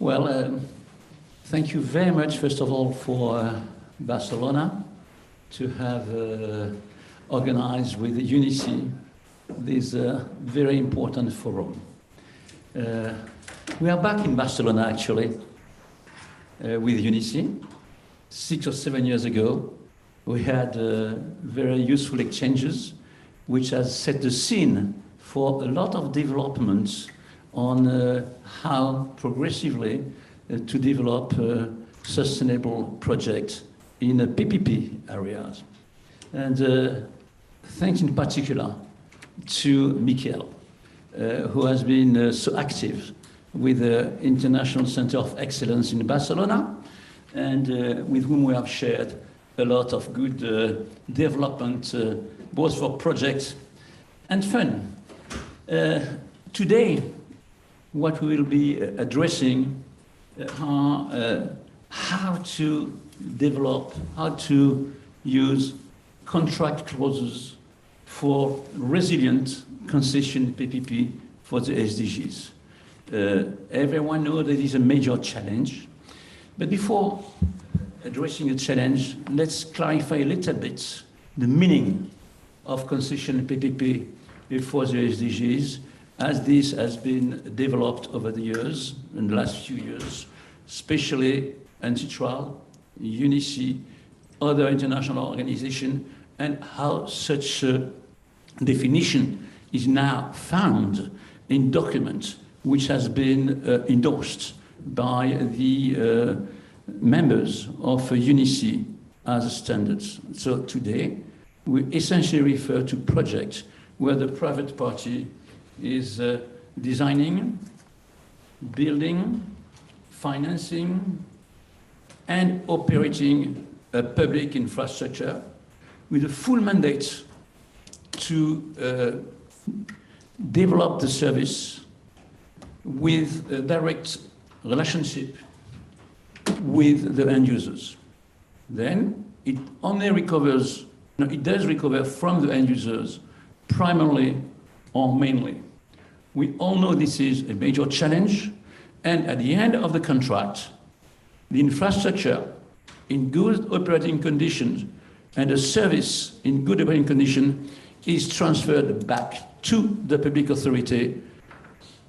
Well, thank you very much, first of all, for Barcelona to have organized with UNECE this very important forum. We are back in Barcelona, actually, with UNECE. 6 or 7 years ago, we had very useful exchanges, which has set the scene for a lot of developments on how progressively to develop sustainable projects in PPP areas. And thanks in particular to Michael, who has been so active with the International Center of Excellence in Barcelona, and with whom we have shared a lot of good development, both for projects and fun. Today, what we will be addressing are how to develop, how to use contract clauses for resilient concession PPP for the SDGs. Everyone knows that it is a major challenge, but before addressing the challenge, let's clarify a little bit the meaning of concession PPP for the SDGs, as this has been developed over the years, in the last few years, especially Antitral, UNECE, other international organizations, and how such a definition is now found in documents which has been endorsed by the members of UNECE as standards. So today, we essentially refer to projects where the private party is designing, building, financing, and operating a public infrastructure with a full mandate to develop the service with a direct relationship with the end users. Then it only recovers, no, it does recover from the end users primarily or mainly. We all know this is a major challenge, and at the end of the contract, the infrastructure in good operating conditions and the service in good operating condition is transferred back to the public authority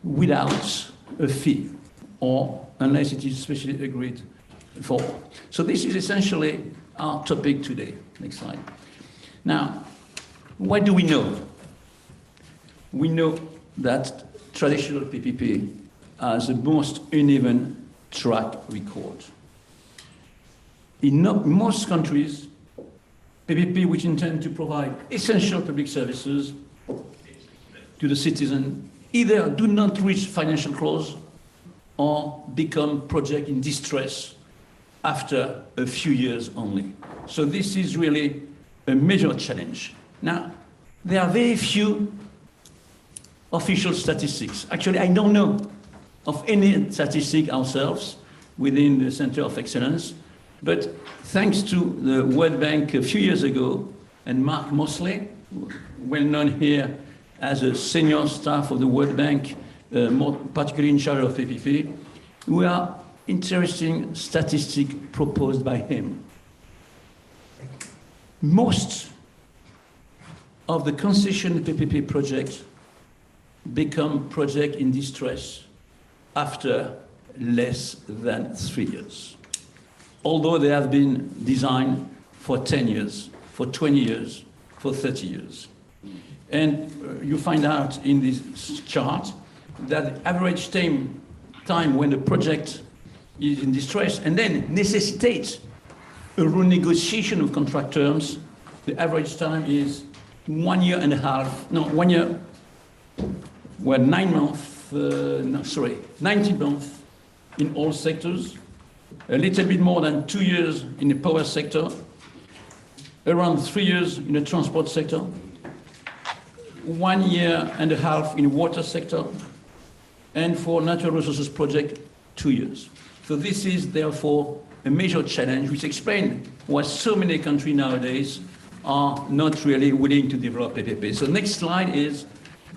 without a fee, or unless it is specially agreed for. So this is essentially our topic today. Next slide. Now, what do we know? We know that traditional PPP has the most uneven track record. In most countries, PPP, which intend to provide essential public services to the citizen, either do not reach financial close or become project in distress after a few years only. So this is really a major challenge. Now, there are very few official statistics. Actually, I don't know of any statistic ourselves within the Center of Excellence, but thanks to the World Bank a few years ago, and Marc mostly, well known here as a senior staff of the World Bank, more particularly in charge of PPP, we are interesting statistic proposed by him. Most of the concession PPP projects become project in distress after less than 3 years, although they have been designed for 10 years, for 20 years, for 30 years. And you find out in this chart that the average time when the project is in distress and then necessitates a renegotiation of contract terms, the average time is 1 year and a half, no, 1 year, well, 9 months, 19 months in all sectors, a little bit more than 2 years in the power sector, around 3 years in the transport sector, 1 year and a half in the water sector, and for natural resources project, 2 years. So this is therefore a major challenge, which explains why so many countries nowadays are not really willing to develop PPP. So next slide is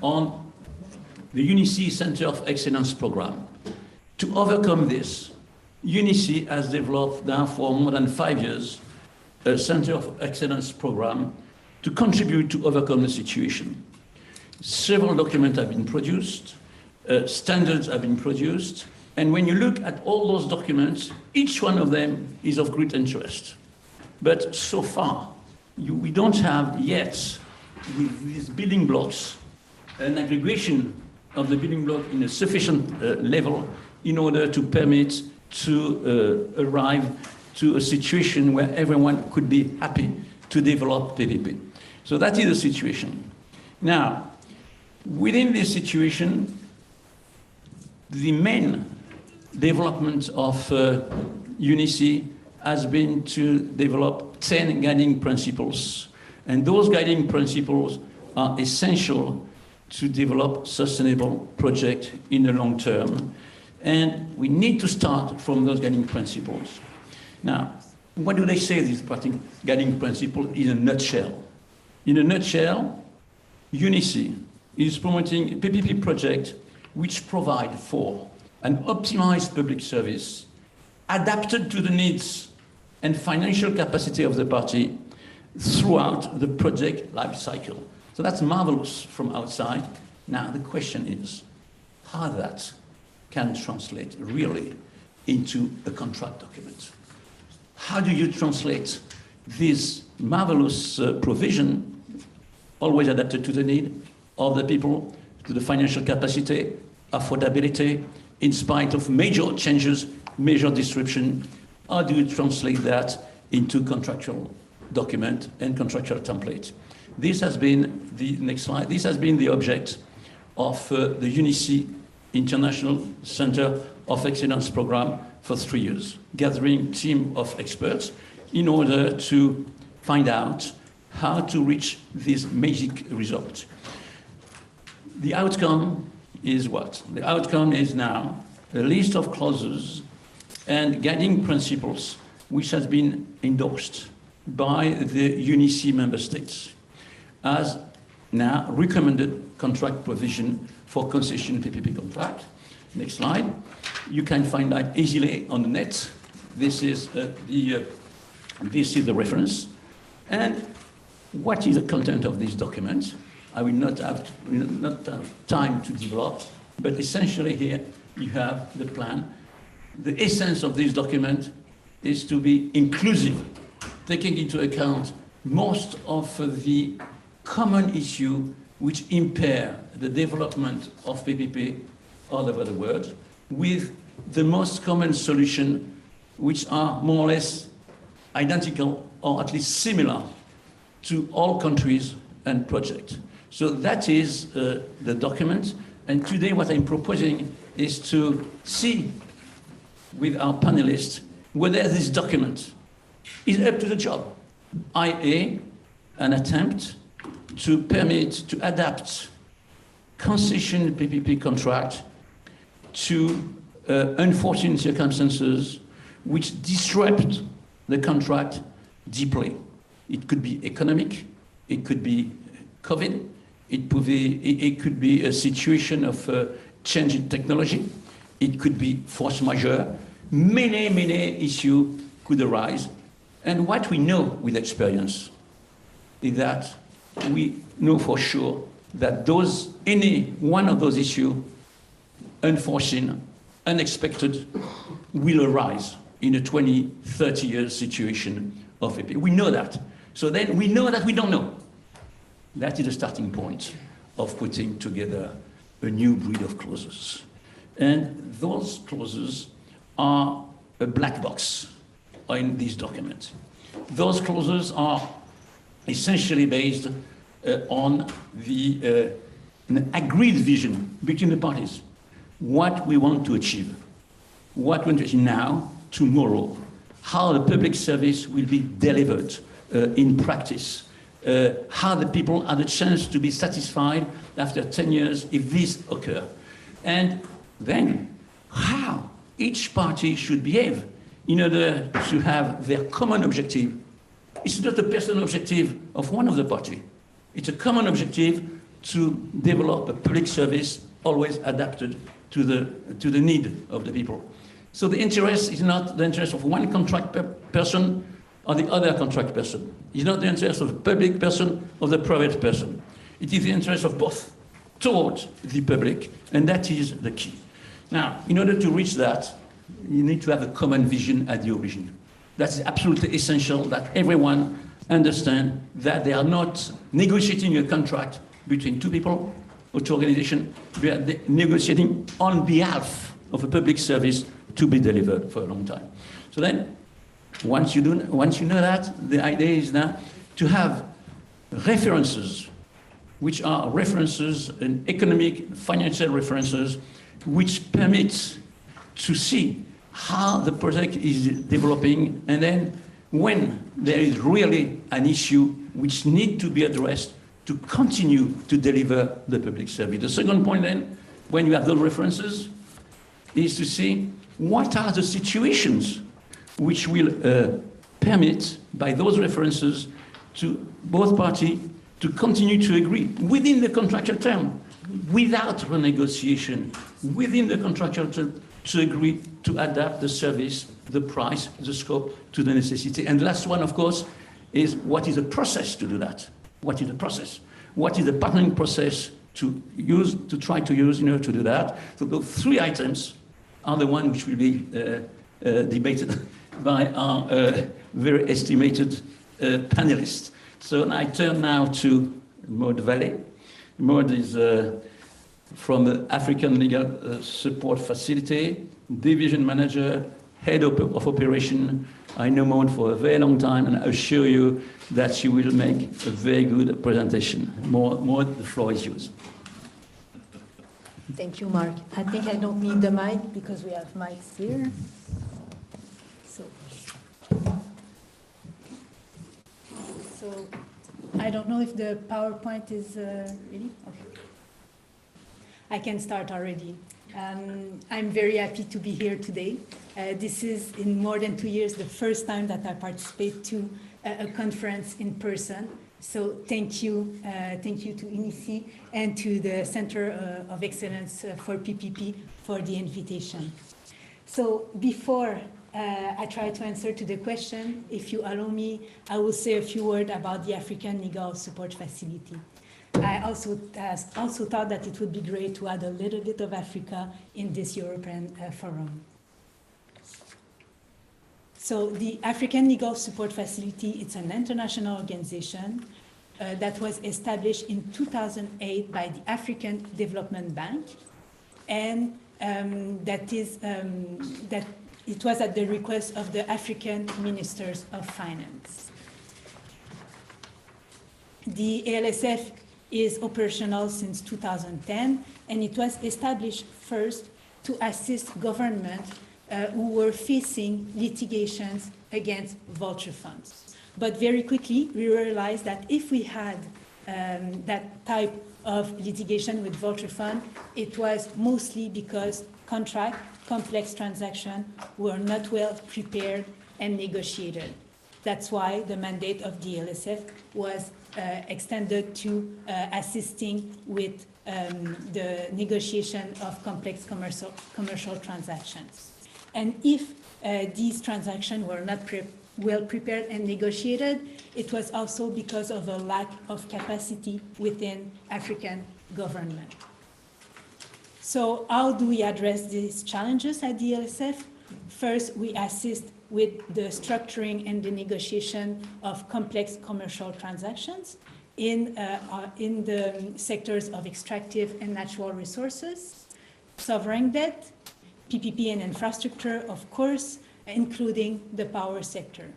on the UNECE Center of Excellence program. To overcome this, UNECE has developed now for more than 5 years a Center of Excellence program to contribute to overcome the situation. Several documents have been produced, standards have been produced, and when you look at all those documents, each one of them is of great interest. But so far, we don't have yet, with these building blocks, an aggregation of the building block in a sufficient level in order to permit to arrive to a situation where everyone could be happy to develop PPP. So that is the situation. Now, within this situation, the main development of UNECE has been to develop 10 guiding principles. And those guiding principles are essential to develop sustainable projects in the long term. And we need to start from those guiding principles. Now, what do they say, these guiding principles, in a nutshell? In a nutshell, UNECE is promoting a PPP project which provide for an optimized public service adapted to the needs and financial capacity of the party throughout the project life cycle. So that's marvelous from outside. Now the question is how that can translate really into a contract document. How do you translate this marvelous provision, always adapted to the need of the people, to the financial capacity, affordability, in spite of major changes, major disruption? How do you translate that into contractual document and contractual template? This has been the next slide. This has been the object of the UNECE International Center of Excellence program for 3 years, gathering team of experts in order to find out how to reach this magic result. The outcome is what? The outcome is now a list of clauses and guiding principles which has been endorsed by the UNECE member states as now recommended contract provision for concession PPP contract. Next slide. You can find that easily on the net. This is the reference. And what is the content of this document? I will not have time to develop, but essentially here you have the plan. The essence of this document is to be inclusive, taking into account most of the common issue which impair the development of PPP all over the world, with the most common solution which are more or less identical or at least similar to all countries and projects. So that is the document. And today what I'm proposing is to see with our panelists whether this document is up to the job, i.e. an attempt to permit, to adapt concession PPP contract to unforeseen circumstances which disrupt the contract deeply. It could be economic, it could be COVID, it could be a situation of change in technology, it could be force majeure. Many issues could arise. And what we know with experience is that we know for sure that any one of those issues, unforeseen, unexpected, will arise in a 20, 30 years situation of AP. We know that. So then we know that we don't know. That is the starting point of putting together a new breed of clauses. And those clauses are a black box in this document. Those clauses are essentially based on an agreed vision between the parties. What we want to achieve. What we want to achieve now, tomorrow. How the public service will be delivered in practice. How the people have the chance to be satisfied after 10 years if this occurs. And then how each party should behave in order to have their common objective. It's not a personal objective of one of the party. It's a common objective to develop a public service always adapted to the need of the people. So the interest is not the interest of one contract person or the other contract person. It's not the interest of the public person or the private person. It is the interest of both towards the public, and that is the key. Now, in order to reach that, you need to have a common vision at the origin. That's absolutely essential, that everyone understand that they are not negotiating a contract between two people or two organizations. They are negotiating on behalf of a public service to be delivered for a long time. So then, once you know that, the idea is now to have references, which are references and economic, financial references, which permits to see how the project is developing, and then when there is really an issue which needs to be addressed to continue to deliver the public service. The second point then, when you have those references, is to see what are the situations which will permit, by those references, to both parties to continue to agree within the contractual term, without renegotiation, within the contractual term, to agree to adapt the service, the price, the scope to the necessity. And the last one, of course, is what is the process to do that? What is the process? What is the partnering process to use, to try to use in order to do that? So those three items are the ones which will be debated by our very estimated panelists. So I turn now to Maude Vallée. Maude is from the African Legal Support Facility, Division Manager, Head of Operation. I know Maude for a very long time, and I assure you that she will make a very good presentation. Maude, the floor is yours. Thank you, Marc. I think I don't need the mic because we have mics here. So I don't know if the PowerPoint is ready. Okay. I can start already. I'm very happy to be here today. This is, in more than 2 years, the first time that I participate to a conference in person. So thank you to UNECE and to the Center of Excellence for PPP for the invitation. So before I try to answer to the question, if you allow me, I will say a few words about the African Legal Support Facility. I also thought that it would be great to add a little bit of Africa in this European forum. So the African Legal Support Facility, it's an international organization that was established in 2008 by the African Development Bank, and that it was at the request of the African Ministers of Finance. The ALSF is operational since 2010, and it was established first to assist governments who were facing litigations against vulture funds. But very quickly, we realized that if we had that type of litigation with vulture fund, it was mostly because complex transactions were not well prepared and negotiated. That's why the mandate of the ALSF was extended to assisting with the negotiation of complex commercial transactions. And if these transactions were not well prepared and negotiated, it was also because of a lack of capacity within African government. So how do we address these challenges at the ALSF? First, we assist with the structuring and the negotiation of complex commercial transactions in the sectors of extractive and natural resources, sovereign debt, PPP and infrastructure, of course, including the power sector.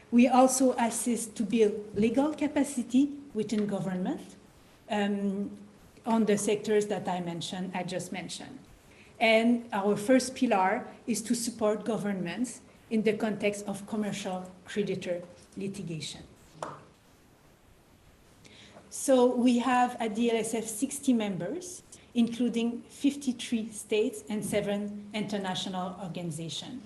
We also assist to build legal capacity within government on the sectors that I just mentioned. And our first pillar is to support governments in the context of commercial creditor litigation. So we have at the ALSF 60 members, including 53 states and 7 international organizations.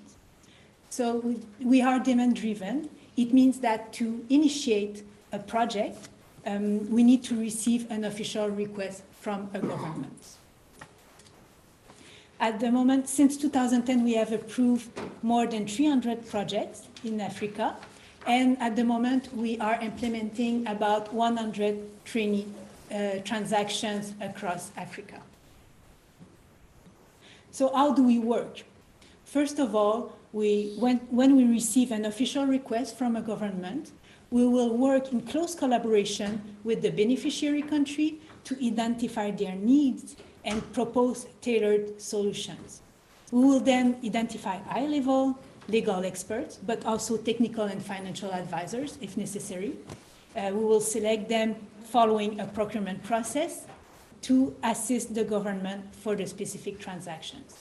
So we are demand-driven. It means that to initiate a project, we need to receive an official request from a government. At the moment, since 2010, we have approved more than 300 projects in Africa. And at the moment, we are implementing about 120 transactions across Africa. So how do we work? First of all, when we receive an official request from a government, we will work in close collaboration with the beneficiary country to identify their needs and propose tailored solutions. We will then identify high-level legal experts, but also technical and financial advisors if necessary. We will select them following a procurement process to assist the government for the specific transactions.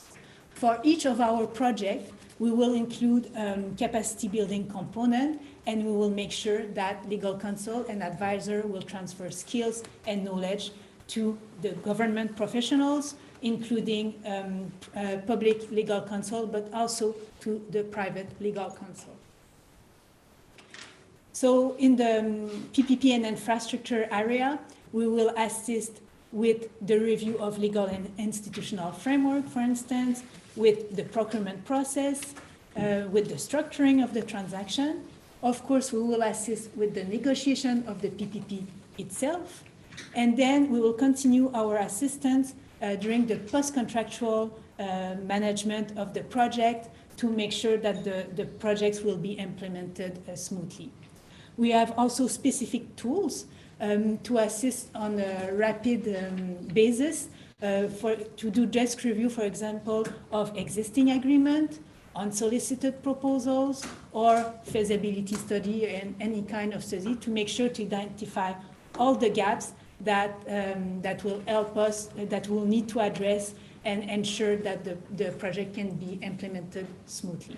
For each of our projects, we will include capacity building component, and we will make sure that legal counsel and advisor will transfer skills and knowledge to the government professionals, including public legal counsel, but also to the private legal counsel. So in the PPP and infrastructure area, we will assist with the review of legal and institutional framework, for instance, with the procurement process, with the structuring of the transaction. Of course, we will assist with the negotiation of the PPP itself, and then we will continue our assistance during the post-contractual management of the project to make sure that the projects will be implemented smoothly. We have also specific tools to assist on a rapid basis to do desk review, for example, of existing agreement, unsolicited proposals, or feasibility study and any kind of study to make sure to identify all the gaps that will help us, that we'll need to address and ensure that the project can be implemented smoothly.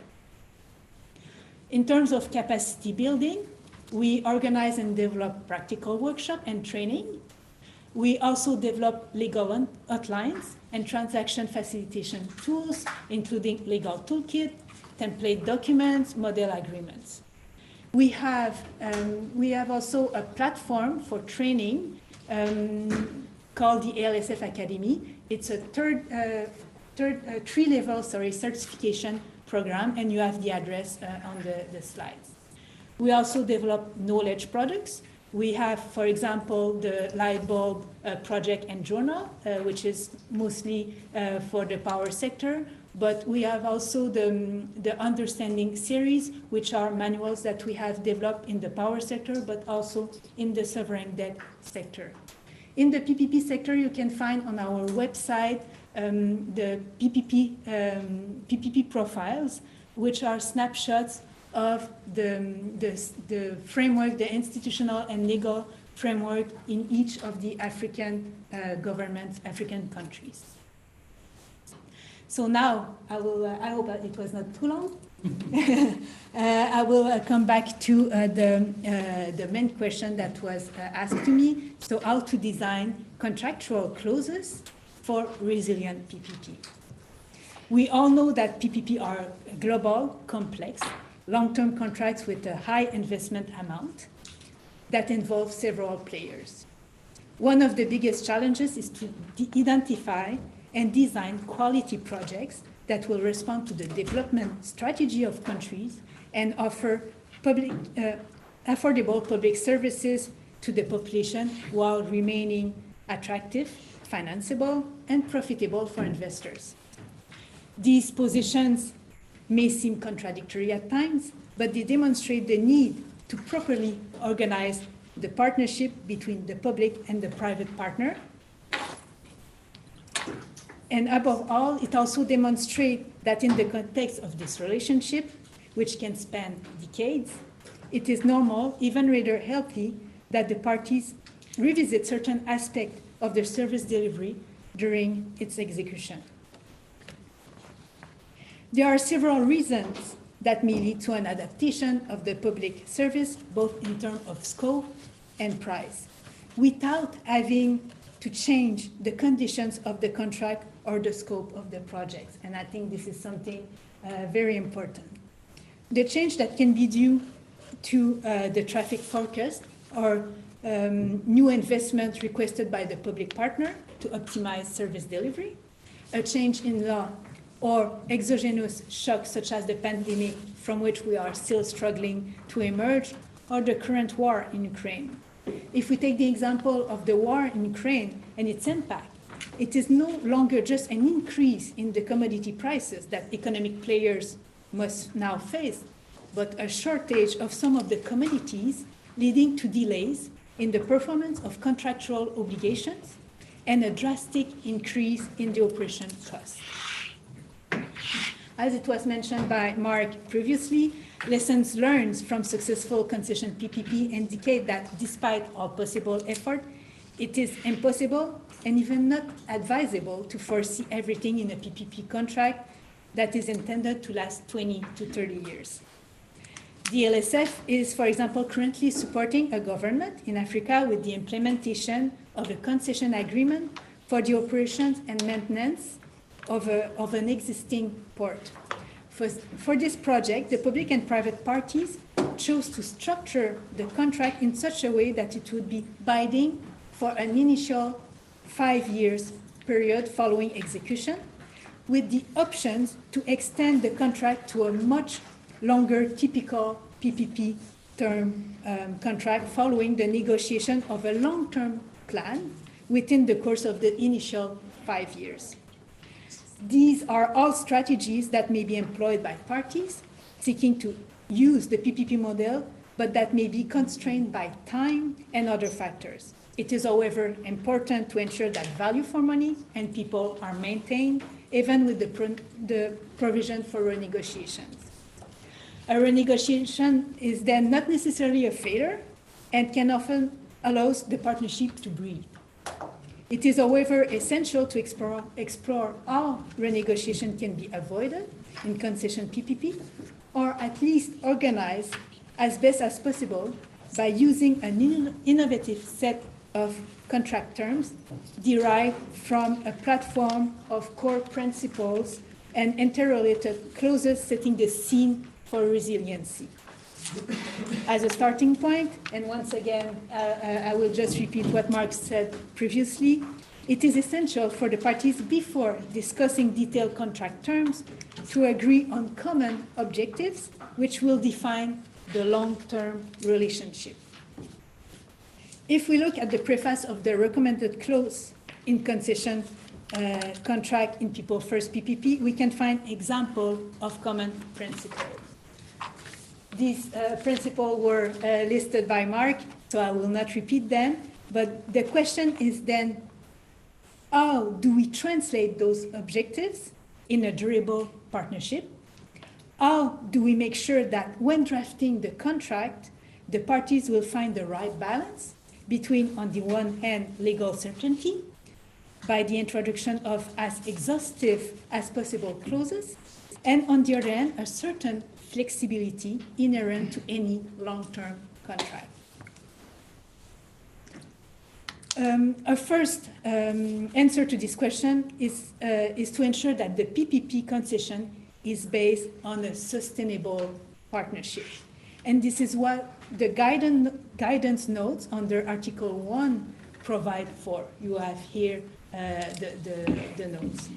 In terms of capacity building, we organize and develop practical workshop and training. We also develop legal hotlines and transaction facilitation tools, including legal toolkit, template documents, model agreements. We have also a platform for training called the ALSF Academy. It's a three-level certification program, and you have the address on the slides. We also develop knowledge products. We have, for example, the light bulb project and journal, which is mostly for the power sector, but we have also the understanding series, which are manuals that we have developed in the power sector, but also in the sovereign debt sector. In the PPP sector, you can find on our website the PPP profiles, which are snapshots of the framework, the institutional and legal framework in each of the African governments, African countries. So now I hope that it was not too long. I will come back to the main question that was asked to me. So how to design contractual clauses for resilient PPP. We all know that PPP are global, complex, long-term contracts with a high investment amount that involve several players. One of the biggest challenges is to identify and design quality projects that will respond to the development strategy of countries and offer affordable public services to the population while remaining attractive, financeable, and profitable for investors. These positions may seem contradictory at times, but they demonstrate the need to properly organize the partnership between the public and the private partner. And above all, it also demonstrates that in the context of this relationship, which can span decades, it is normal, even rather healthy, that the parties revisit certain aspects of their service delivery during its execution. There are several reasons that may lead to an adaptation of the public service, both in terms of scope and price, without having to change the conditions of the contract or the scope of the project. And I think this is something very important. The change that can be due to the traffic forecast or new investment requested by the public partner to optimize service delivery, a change in law, or exogenous shocks such as the pandemic from which we are still struggling to emerge, or the current war in Ukraine. If we take the example of the war in Ukraine and its impact, it is no longer just an increase in the commodity prices that economic players must now face, but a shortage of some of the commodities leading to delays in the performance of contractual obligations and a drastic increase in the operation costs. As it was mentioned by Marc previously, lessons learned from successful concession PPP indicate that despite all possible effort, it is impossible and even not advisable to foresee everything in a PPP contract that is intended to last 20 to 30 years. The LSF is, for example, currently supporting a government in Africa with the implementation of a concession agreement for the operations and maintenance of an existing port. For this project, the public and private parties chose to structure the contract in such a way that it would be binding for an initial 5 years period following execution, with the options to extend the contract to a much longer typical PPP term contract following the negotiation of a long-term plan within the course of the initial 5 years. These are all strategies that may be employed by parties seeking to use the PPP model, but that may be constrained by time and other factors. It is, however, important to ensure that value for money and people are maintained, even with the provision for renegotiations. A renegotiation is then not necessarily a failure and can often allow the partnership to breathe. It is, however, essential to explore how renegotiation can be avoided in concession PPP, or at least organized as best as possible by using an innovative set of contract terms derived from a platform of core principles and interrelated clauses setting the scene for resiliency. As a starting point, and once again, I will just repeat what Marc said previously, it is essential for the parties before discussing detailed contract terms to agree on common objectives which will define the long-term relationship. If we look at the preface of the recommended clause in concession contract in People First PPP, we can find examples of common principles. These principles were listed by Marc, so I will not repeat them, but the question is then, how do we translate those objectives in a durable partnership? How do we make sure that when drafting the contract, the parties will find the right balance between, on the one hand, legal certainty, by the introduction of as exhaustive as possible clauses, and on the other hand, a certain flexibility inherent to any long-term contract. A first answer to this question is to ensure that the PPP concession is based on a sustainable partnership. And this is what the guidance notes under Article 1 provide for. You have here the notes.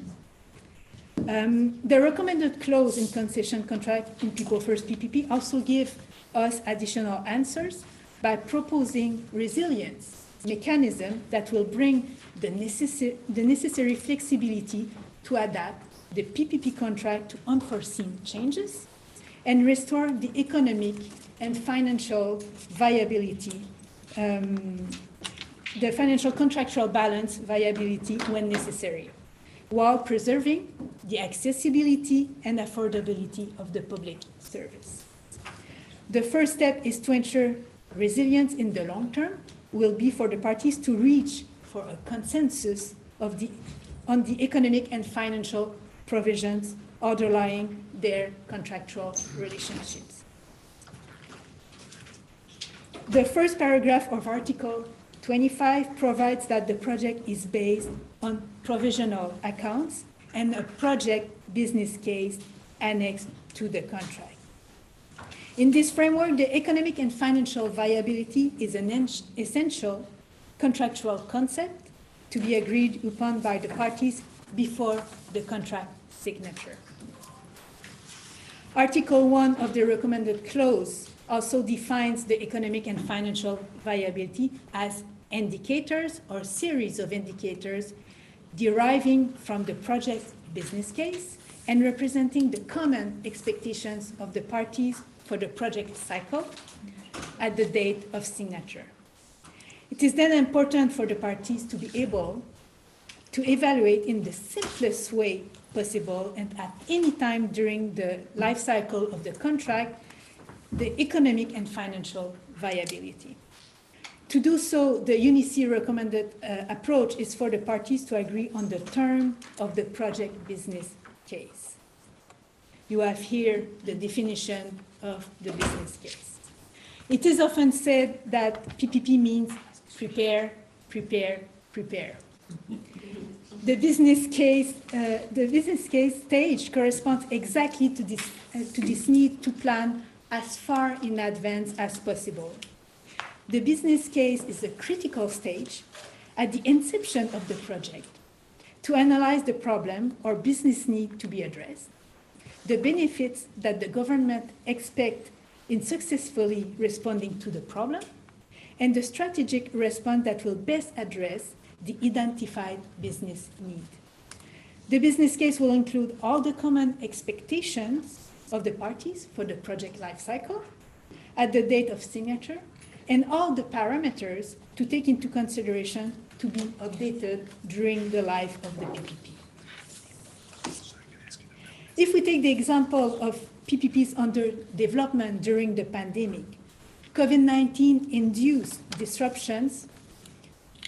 The recommended clause in concession contract in People First PPP also give us additional answers by proposing resilience mechanism that will bring the necessary flexibility to adapt the PPP contract to unforeseen changes and restore the economic and financial viability, the financial contractual balance viability when necessary, while preserving the accessibility and affordability of the public service. The first step is to ensure resilience in the long term will be for the parties to reach for a consensus on the economic and financial provisions underlying their contractual relationships. The first paragraph of Article 25 provides that the project is based on provisional accounts and a project business case annexed to the contract. In this framework, the economic and financial viability is an essential contractual concept to be agreed upon by the parties before the contract signature. Article 1 of the recommended clause also defines the economic and financial viability as indicators or series of indicators deriving from the project business case and representing the common expectations of the parties for the project cycle at the date of signature. It is then important for the parties to be able to evaluate in the simplest way possible and at any time during the life cycle of the contract the economic and financial viability. To do so, the UNECE recommended approach is for the parties to agree on the term of the project business case. You have here the definition of the business case. It is often said that PPP means prepare, prepare, prepare. The business case stage corresponds exactly to this need to plan as far in advance as possible. The business case is a critical stage at the inception of the project to analyze the problem or business need to be addressed, the benefits that the government expects in successfully responding to the problem, and the strategic response that will best address the identified business need. The business case will include all the common expectations of the parties for the project life cycle at the date of signature and all the parameters to take into consideration to be updated during the life of the PPP. If we take the example of PPPs under development during the pandemic, COVID-19 induced disruptions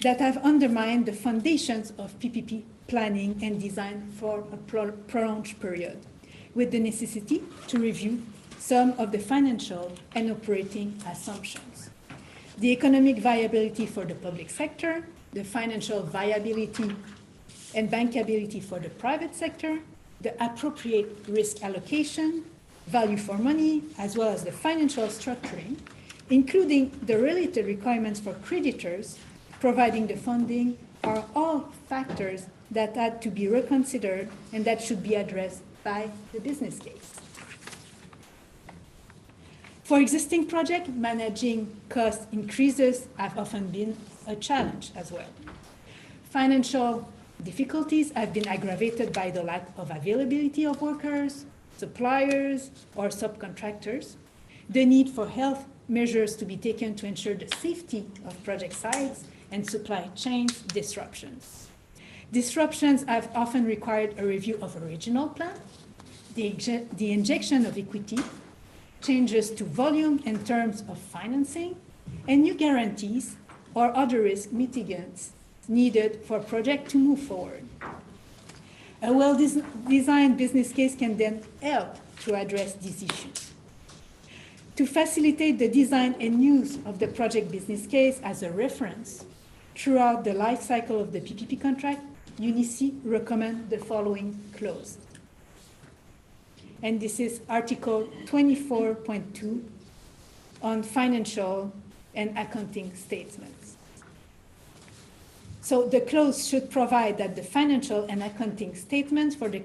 that have undermined the foundations of PPP planning and design for a prolonged period, with the necessity to review some of the financial and operating assumptions. The economic viability for the public sector, the financial viability and bankability for the private sector, the appropriate risk allocation, value for money, as well as the financial structuring, including the related requirements for creditors providing the funding, are all factors that had to be reconsidered and that should be addressed by the business case. For existing projects, managing cost increases have often been a challenge as well. Financial difficulties have been aggravated by the lack of availability of workers, suppliers, or subcontractors, the need for health measures to be taken to ensure the safety of project sites, and supply chain disruptions. Disruptions have often required a review of original plan, the injection of equity, changes to volume and terms of financing, and new guarantees or other risk mitigants needed for a project to move forward. A well-designed business case can then help to address these issues. To facilitate the design and use of the project business case as a reference throughout the life cycle of the PPP contract, UNECE recommends the following clause. And this is Article 24.2 on financial and accounting statements. So the clause should provide that the financial and accounting statements for the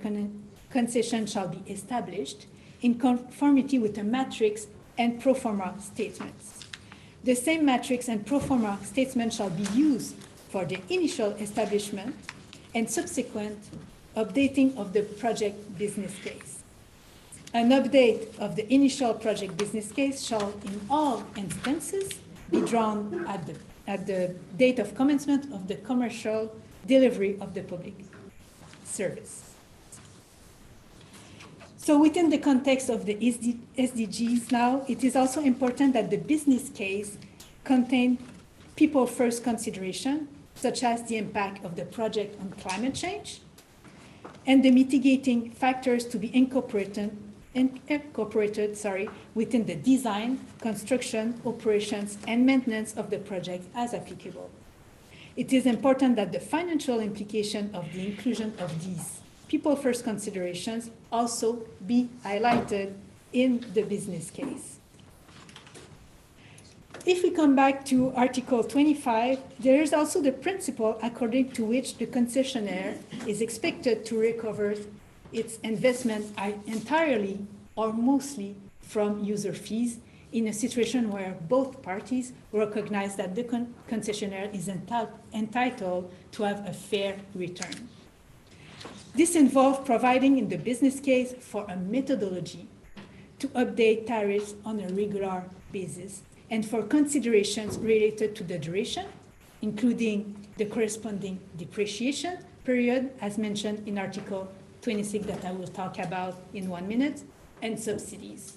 concession shall be established in conformity with the matrix and pro forma statements. The same matrix and pro forma statement shall be used for the initial establishment and subsequent updating of the project business case. An update of the initial project business case shall, in all instances, be drawn at the date of commencement of the commercial delivery of the public service. So within the context of the SDGs now, it is also important that the business case contain people-first consideration, such as the impact of the project on climate change, and the mitigating factors to be incorporated within the design, construction, operations, and maintenance of the project as applicable. It is important that the financial implication of the inclusion of these people-first considerations also be highlighted in the business case. If we come back to Article 25, there is also the principle according to which the concessionaire is expected to recover its investment entirely or mostly from user fees in a situation where both parties recognize that the concessionaire is entitled to have a fair return. This involves providing in the business case for a methodology to update tariffs on a regular basis and for considerations related to the duration, including the corresponding depreciation period, as mentioned in Article 26 that I will talk about in 1 minute, and subsidies.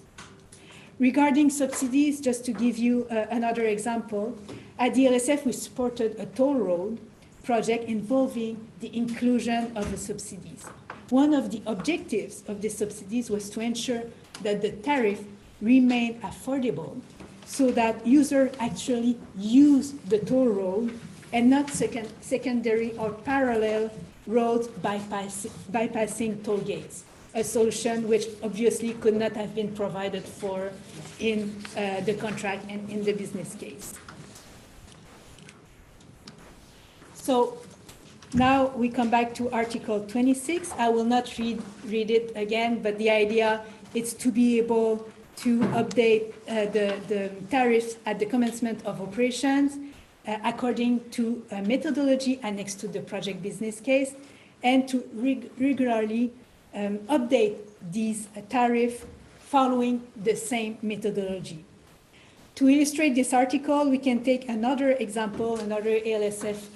Regarding subsidies, just to give you another example, at the IESE we supported a toll road project involving the inclusion of the subsidies. One of the objectives of the subsidies was to ensure that the tariff remained affordable so that users actually use the toll road and not secondary or parallel roads bypassing toll gates, a solution which obviously could not have been provided for in the contract and in the business case. So now we come back to Article 26. I will not read it again, but the idea is to be able to update the tariffs at the commencement of operations according to a methodology annexed to the project business case, and to regularly update these tariffs following the same methodology. To illustrate this article, we can take another example, another LSF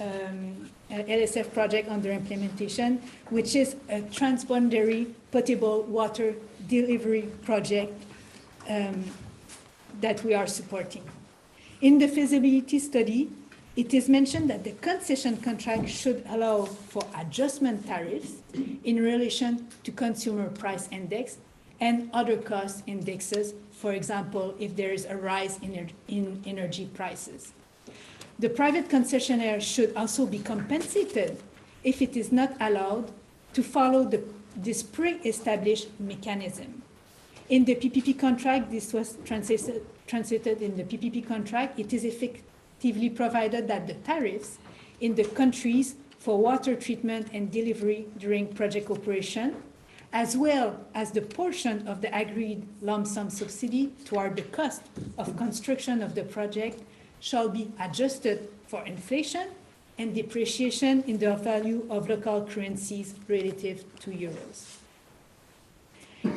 project under implementation, which is a transboundary potable water delivery project that we are supporting. In the feasibility study, it is mentioned that the concession contract should allow for adjustment tariffs in relation to consumer price index and other cost indexes, for example, if there is a rise in energy prices. The private concessionaire should also be compensated if it is not allowed to follow this pre-established mechanism. In the PPP contract, this was translated in the PPP contract, it is effectively provided that the tariffs in the countries for water treatment and delivery during project operation, as well as the portion of the agreed lump sum subsidy toward the cost of construction of the project, shall be adjusted for inflation and depreciation in the value of local currencies relative to euros.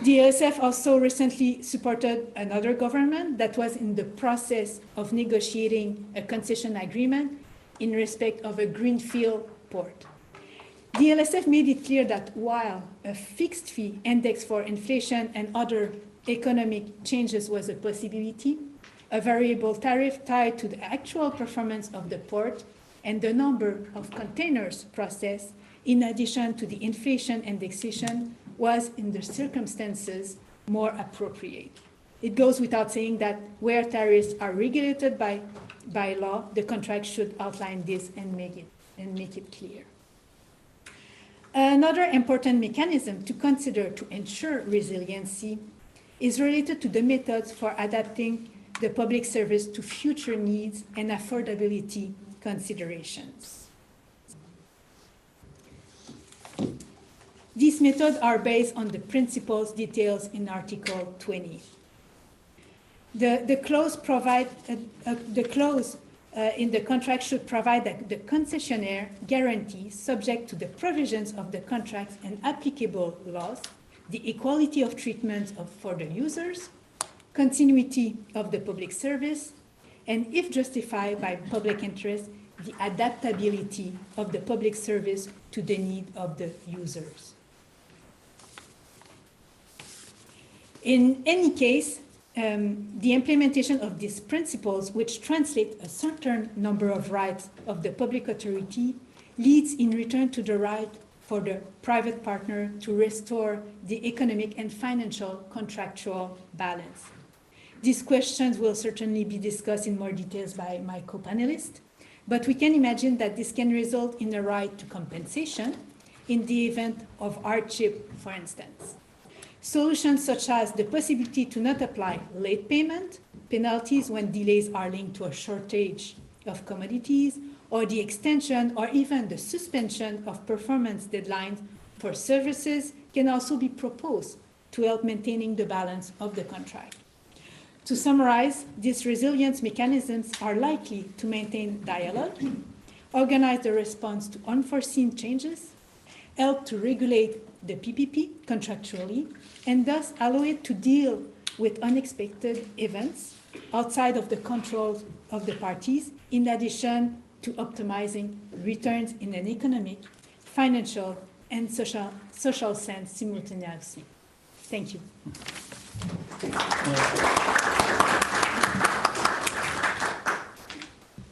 The IESE also recently supported another government that was in the process of negotiating a concession agreement in respect of a greenfield port. The IESE made it clear that while a fixed fee index for inflation and other economic changes was a possibility, a variable tariff tied to the actual performance of the port and the number of containers processed, in addition to the inflation indexation, was, in the circumstances, more appropriate. It goes without saying that where tariffs are regulated by law, the contract should outline this and make it clear. Another important mechanism to consider to ensure resiliency is related to the methods for adapting the public service to future needs and affordability considerations. These methods are based on the principles detailed in Article 20. The clause in the contract should provide that the concessionaire guarantees, subject to the provisions of the contracts and applicable laws, the equality of treatment for the users, continuity of the public service, and if justified by public interest, the adaptability of the public service to the need of the users. In any case, the implementation of these principles, which translate a certain number of rights of the public authority, leads in return to the right for the private partner to restore the economic and financial contractual balance. These questions will certainly be discussed in more details by my co-panelists, but we can imagine that this can result in a right to compensation in the event of hardship, for instance. Solutions such as the possibility to not apply late payment, penalties when delays are linked to a shortage of commodities, or the extension or even the suspension of performance deadlines for services can also be proposed to help maintaining the balance of the contract. To summarize, these resilience mechanisms are likely to maintain dialogue, organize the response to unforeseen changes, help to regulate the PPP contractually, and thus allow it to deal with unexpected events outside of the control of the parties, in addition to optimizing returns in an economic, financial, and social sense simultaneously. Thank you.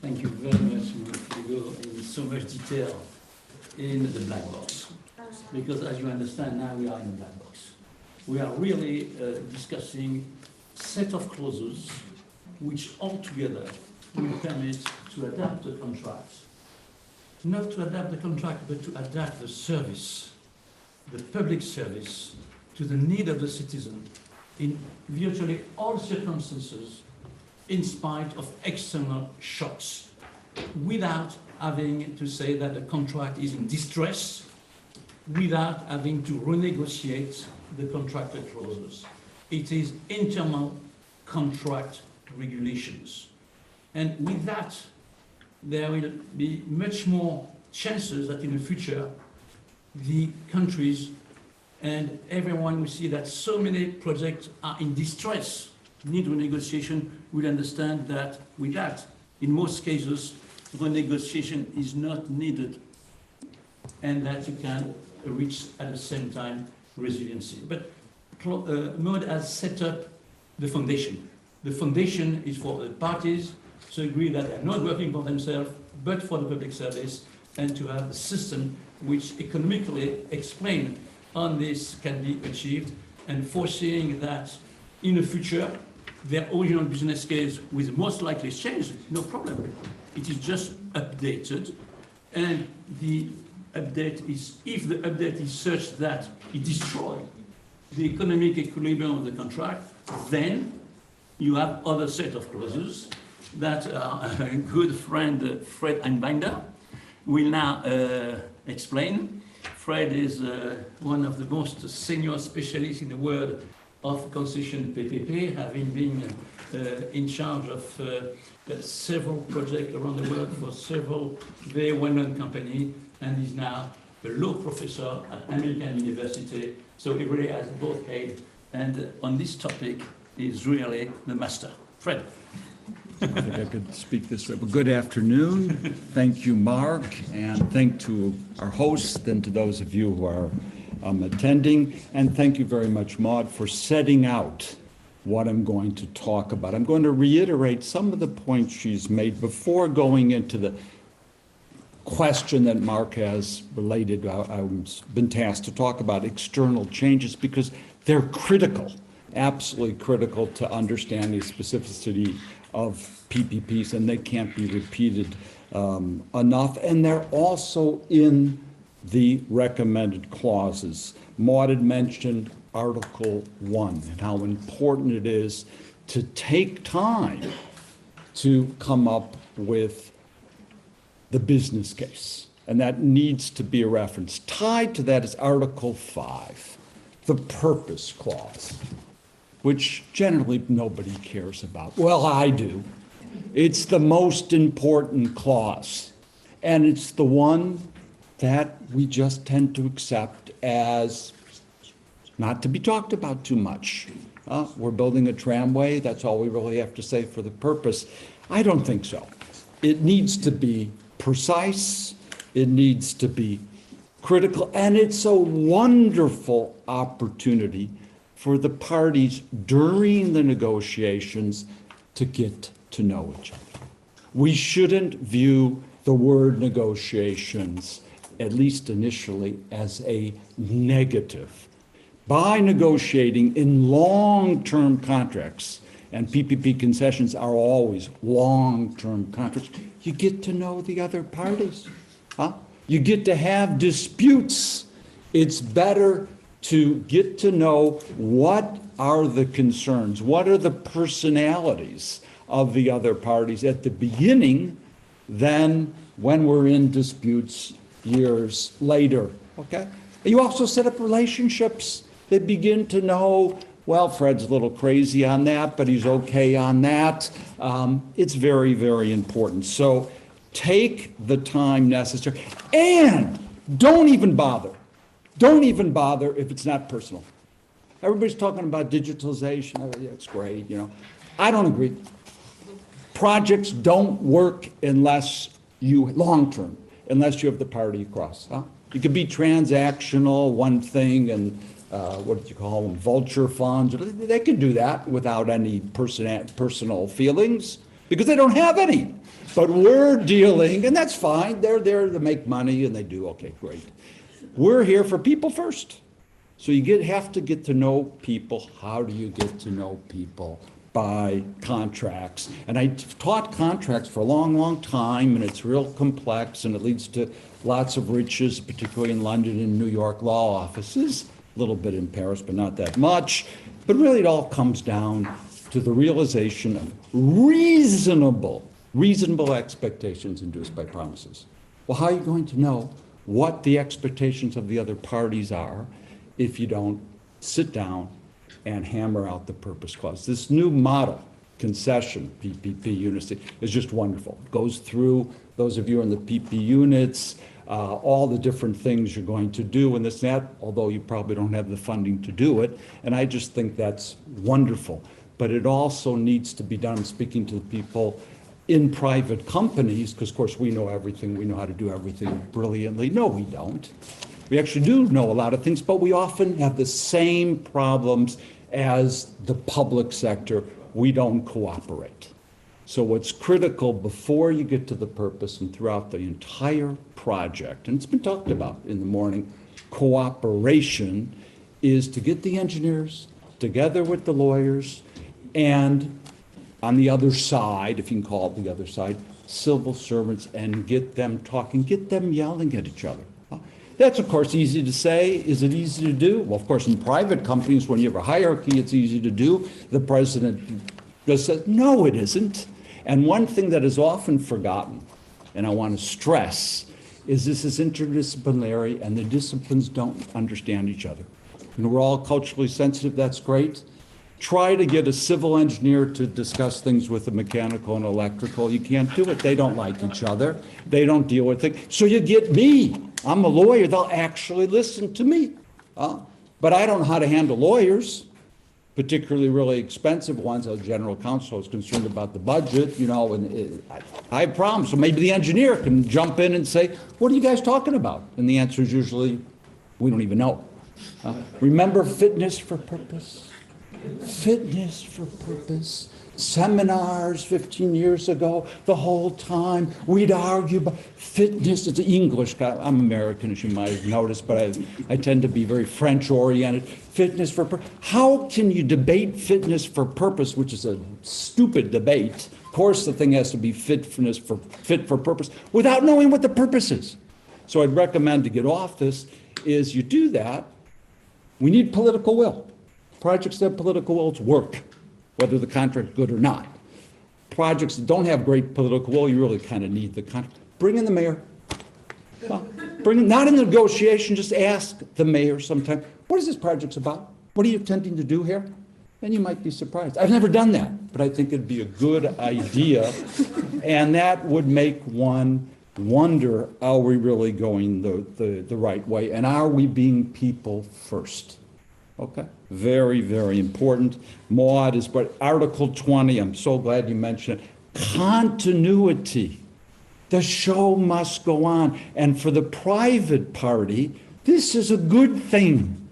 Thank you very much for go in so much detail in the black box. Because as you understand, now we are in the black box. We are really discussing a set of clauses which altogether will permit to adapt the contract. Not to adapt the contract, but to adapt the service, the public service, to the need of the citizen in virtually all circumstances, in spite of external shocks, without having to say that the contract is in distress, without having to renegotiate the contracted clauses. It is internal contract regulations. And with that, there will be much more chances that in the future, the countries and everyone will see that so many projects are in distress, need renegotiation, will understand that with that, in most cases, renegotiation is not needed, and that you can reach at the same time resiliency. But Maude has set up the foundation. The foundation is for the parties to agree that they're not working for themselves, but for the public service, and to have a system which economically explain how this can be achieved, and foreseeing that in the future, their original business case will most likely change, no problem. It is just updated, and the update is, if the update is such that it destroys the economic equilibrium of the contract, then you have other set of clauses that our good friend Fred Einbinder will now explain. Fred is one of the most senior specialists in the world of concession PPP, having been in charge of several projects around the world for several very well-known companies, and is now a law professor at American University. So he really has both head, and on this topic is really the master. Fred. I think I could speak this way. Well, good afternoon. Thank you, Marc, and thank to our hosts and to those of you who are attending. And thank you very much, Maude, for setting out what I'm going to talk about. I'm going to reiterate some of the points she's made before going into the question that Marc has related. I've been tasked to talk about external changes because they're critical, absolutely critical to understand the specificity of PPPs, and they can't be repeated enough. And they're also in the recommended clauses. Maude had mentioned Article 1 and how important it is to take time to come up with the business case. And that needs to be a reference. Tied to that is Article 5, the purpose clause, which generally nobody cares about. Well, I do. It's the most important clause. And it's the one that we just tend to accept as not to be talked about too much. We're building a tramway, that's all we really have to say for the purpose. I don't think so. It needs to be precise, it needs to be critical, and it's a wonderful opportunity for the parties during the negotiations to get to know each other. We shouldn't view the word negotiations, at least initially, as a negative. By negotiating in long-term contracts, and PPP concessions are always long-term contracts, you get to know the other parties. You get to have disputes. It's better to get to know what are the concerns, what are the personalities of the other parties at the beginning than when we're in disputes years later, okay? You also set up relationships. They begin to know, well, Fred's a little crazy on that, but he's okay on that. It's very, very important. So take the time necessary and don't even bother. Don't even bother if it's not personal. Everybody's talking about digitalization. Oh, yeah, it's great, you know. I don't agree. Projects don't work unless you, long-term, unless you have the party across. Huh? You could be transactional, one thing, and what do you call them, vulture funds. They could do that without any personal feelings because they don't have any. But we're dealing, and that's fine. They're there to make money, and they do. Okay, great. We're here for people first. So you have to get to know people. How do you get to know people? By contracts. And I've taught contracts for a long, long time, and it's real complex, and it leads to lots of riches, particularly in London and New York law offices, a little bit in Paris, but not that much. But really it all comes down to the realization of reasonable expectations induced by promises. Well, how are you going to know what the expectations of the other parties are if you don't sit down and hammer out the purpose clause? This new model, concession, PPP UNECE, is just wonderful. It goes through, those of you in the PP units, all the different things you're going to do and this and that, although you probably don't have the funding to do it. And I just think that's wonderful. But it also needs to be done, speaking to the people in private companies, because of course we know everything, we know how to do everything brilliantly. No, we don't. We actually do know a lot of things, but we often have the same problems as the public sector. We don't cooperate. So what's critical before you get to the purpose and throughout the entire project, and it's been talked about in the morning, cooperation is to get the engineers together with the lawyers and on the other side, if you can call it the other side, civil servants, and get them talking, get them yelling at each other. That's, of course, easy to say. Is it easy to do? Well, of course, in private companies, when you have a hierarchy, it's easy to do. The president just says, no, it isn't. And one thing that is often forgotten, and I want to stress, is this is interdisciplinary and the disciplines don't understand each other. You know, we're all culturally sensitive, that's great. Try to get a civil engineer to discuss things with a mechanical and electrical. You can't do it. They don't like each other. They don't deal with things. So you get me. I'm a lawyer. They'll actually listen to me. But I don't know how to handle lawyers, particularly really expensive ones. As general counsel is concerned about the budget, you know, and I have problems. So maybe the engineer can jump in and say, what are you guys talking about? And the answer is usually, we don't even know. Remember fitness for purpose? Fitness for purpose. Seminars 15 years ago, the whole time we'd argue about fitness. It's English. I'm American, as you might have noticed, but I tend to be very French-oriented. Fitness for purpose. How can you debate fitness for purpose, which is a stupid debate? Of course, the thing has to be fit for purpose, without knowing what the purpose is. So I'd recommend to get off this is you do that. We need political will. Projects that have political will work, whether the contract's good or not. Projects that don't have great political will, you really kind of need the contract. Bring in the mayor. Bring in, not in the negotiation, just ask the mayor sometime, what is this project about? What are you intending to do here? And you might be surprised. I've never done that, but I think it'd be a good idea. And that would make one wonder, are we really going the right way? And are we being people first? Okay, very, very important. Maude is what Article 20, I'm so glad you mentioned it. Continuity. The show must go on. And for the private party, this is a good thing.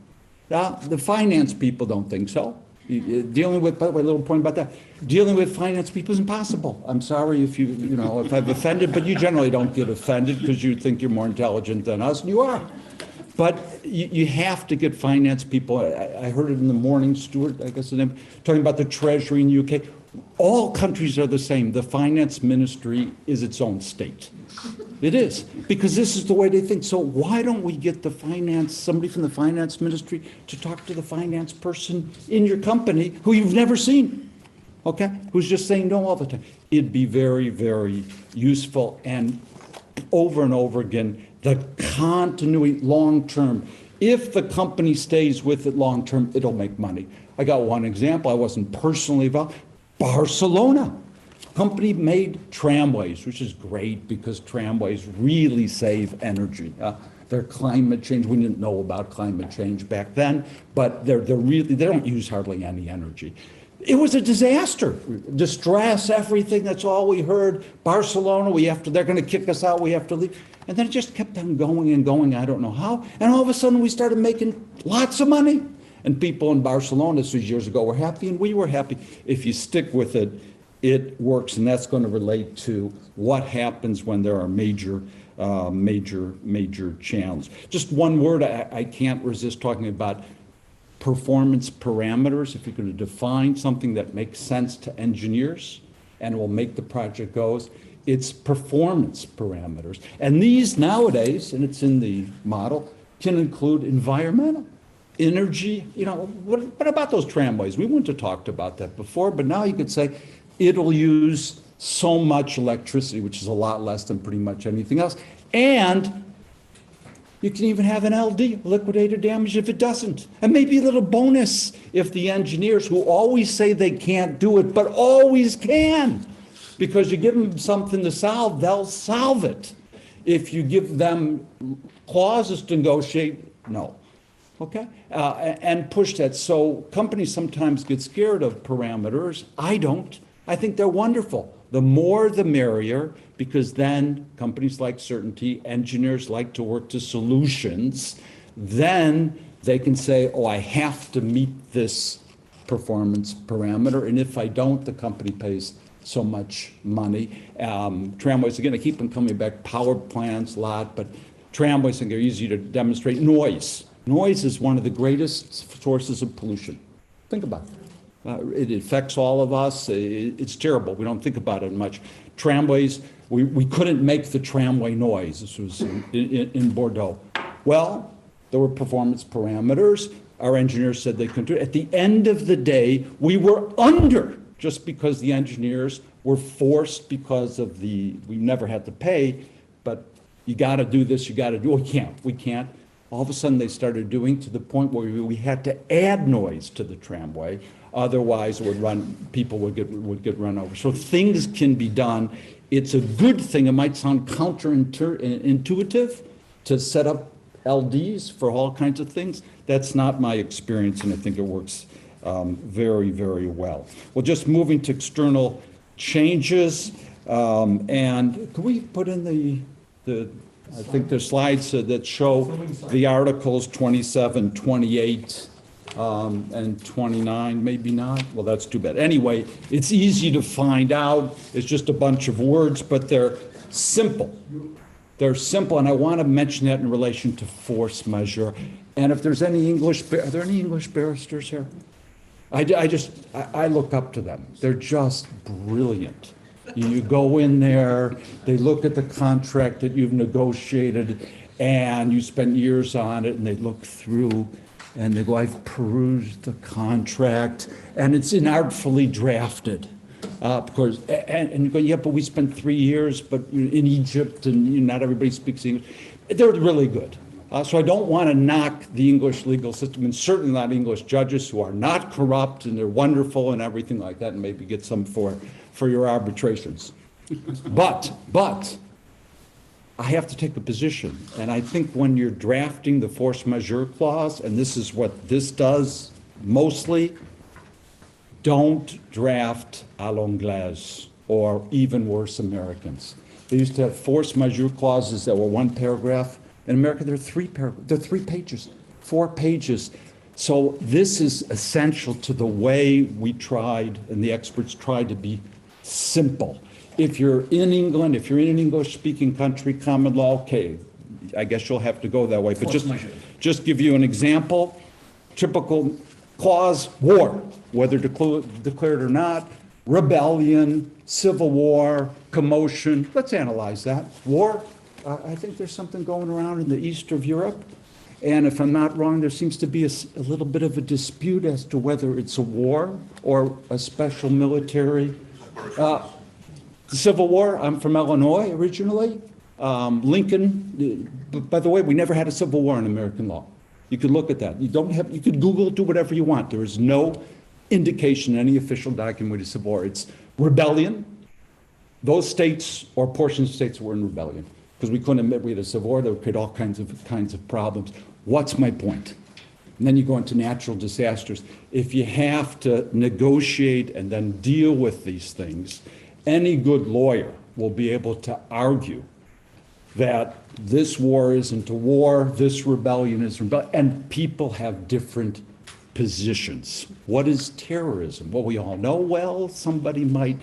The finance people don't think so. Dealing with, by the way, a little point about that. Dealing with finance people is impossible. I'm sorry if if I've offended, but you generally don't get offended because you think you're more intelligent than us, and you are. But you have to get finance people. I heard it in the morning, Stuart, I guess the name, talking about the Treasury in the UK. All countries are the same. The finance ministry is its own state. It is, because this is the way they think. So why don't we get somebody from the finance ministry to talk to the finance person in your company who you've never seen, okay? Who's just saying no all the time. It'd be very, very useful, and over again, the continuity, long-term. If the company stays with it long-term, it'll make money. I got one example. I wasn't personally involved. Barcelona. Company made tramways, which is great because tramways really save energy. They're climate change. We didn't know about climate change back then, but they don't use hardly any energy. It was a disaster. Distress, everything. That's all we heard. Barcelona, they're going to kick us out. We have to leave. And then it just kept on going and going. I don't know how. And all of a sudden we started making lots of money. And people in Barcelona, this was years ago, were happy, and we were happy. If you stick with it, it works, and that's going to relate to what happens when there are major challenges. Just one word I can't resist talking about: performance parameters. If you're going to define something that makes sense to engineers and will make the project goes, it's performance parameters. And these nowadays, and it's in the model, can include environmental, energy. What about those tramways? We wouldn't have talked about that before, but now you could say it'll use so much electricity, which is a lot less than pretty much anything else. And you can even have an LD, liquidated damage, if it doesn't. And maybe a little bonus if the engineers, who always say they can't do it, but always can, because you give them something to solve, they'll solve it. If you give them clauses to negotiate, no. Okay? And push that. So companies sometimes get scared of parameters. I don't. I think they're wonderful. The more the merrier, because then companies like certainty, engineers like to work to solutions, then they can say, oh, I have to meet this performance parameter, and if I don't, the company pays so much money. Tramways, again, I keep them coming back, power plants a lot, but tramways, I think, are easy to demonstrate. Noise. Noise is one of the greatest sources of pollution. Think about it. It affects all of us. It's terrible. We don't think about it much. Tramways, we couldn't make the tramway noise. This was in Bordeaux. Well, there were performance parameters. Our engineers said they couldn't do it. At the end of the day, we were under, just because the engineers were forced because of we never had to pay, but you got to do this, you got to do it. We can't. All of a sudden they started doing, to the point where we had to add noise to the tramway. Otherwise, people would get run over. So things can be done. It's a good thing. It might sound counterintuitive to set up LDs for all kinds of things. That's not my experience, and I think it works very, very well. Well, just moving to external changes, and can we put in I think the slides that show the articles 27, 28, and 29, maybe not. Well, that's too bad. Anyway, it's easy to find out. It's just a bunch of words, but they're simple. They're simple, and I want to mention that in relation to force measure. And if there's any are there any English barristers here? I look up to them. They're just brilliant. You go in there, they look at the contract that you've negotiated, and you spent years on it, and they look through, and they go, I've perused the contract, and it's inartfully drafted. Of course, and you go, yeah, but we spent 3 years, but in Egypt, and not everybody speaks English. They're really good. So I don't want to knock the English legal system, and certainly not English judges, who are not corrupt, and they're wonderful and everything like that, and maybe get some for your arbitrations. But I have to take a position, and I think when you're drafting the force majeure clause, and this is what this does mostly, don't draft à l'anglaise, or even worse, Americans. They used to have force majeure clauses that were one paragraph. In America, they're 3 pages, 4 pages. So this is essential to the way we tried, and the experts tried, to be simple. If you're in England, if you're in an English-speaking country, common law, okay, I guess you'll have to go that way. But just give you an example, typical clause, war, whether declared or not, rebellion, civil war, commotion. Let's analyze that. War, I think there's something going around in the east of Europe. And if I'm not wrong, there seems to be a little bit of a dispute as to whether it's a war or a special military. The Civil War, I'm from Illinois originally. Lincoln, by the way, we never had a civil war in American law. You could look at that. You could Google it, do whatever you want. There is no indication in any official document of civil war. It's rebellion. Those states or portions of states were in rebellion because we couldn't admit we had a civil war. That would create all kinds of problems. What's my point? And then you go into natural disasters. If you have to negotiate and then deal with these things, any good lawyer will be able to argue that this war isn't a war, this rebellion is rebellion, and people have different positions. What is terrorism? Well, we all know, well, somebody might,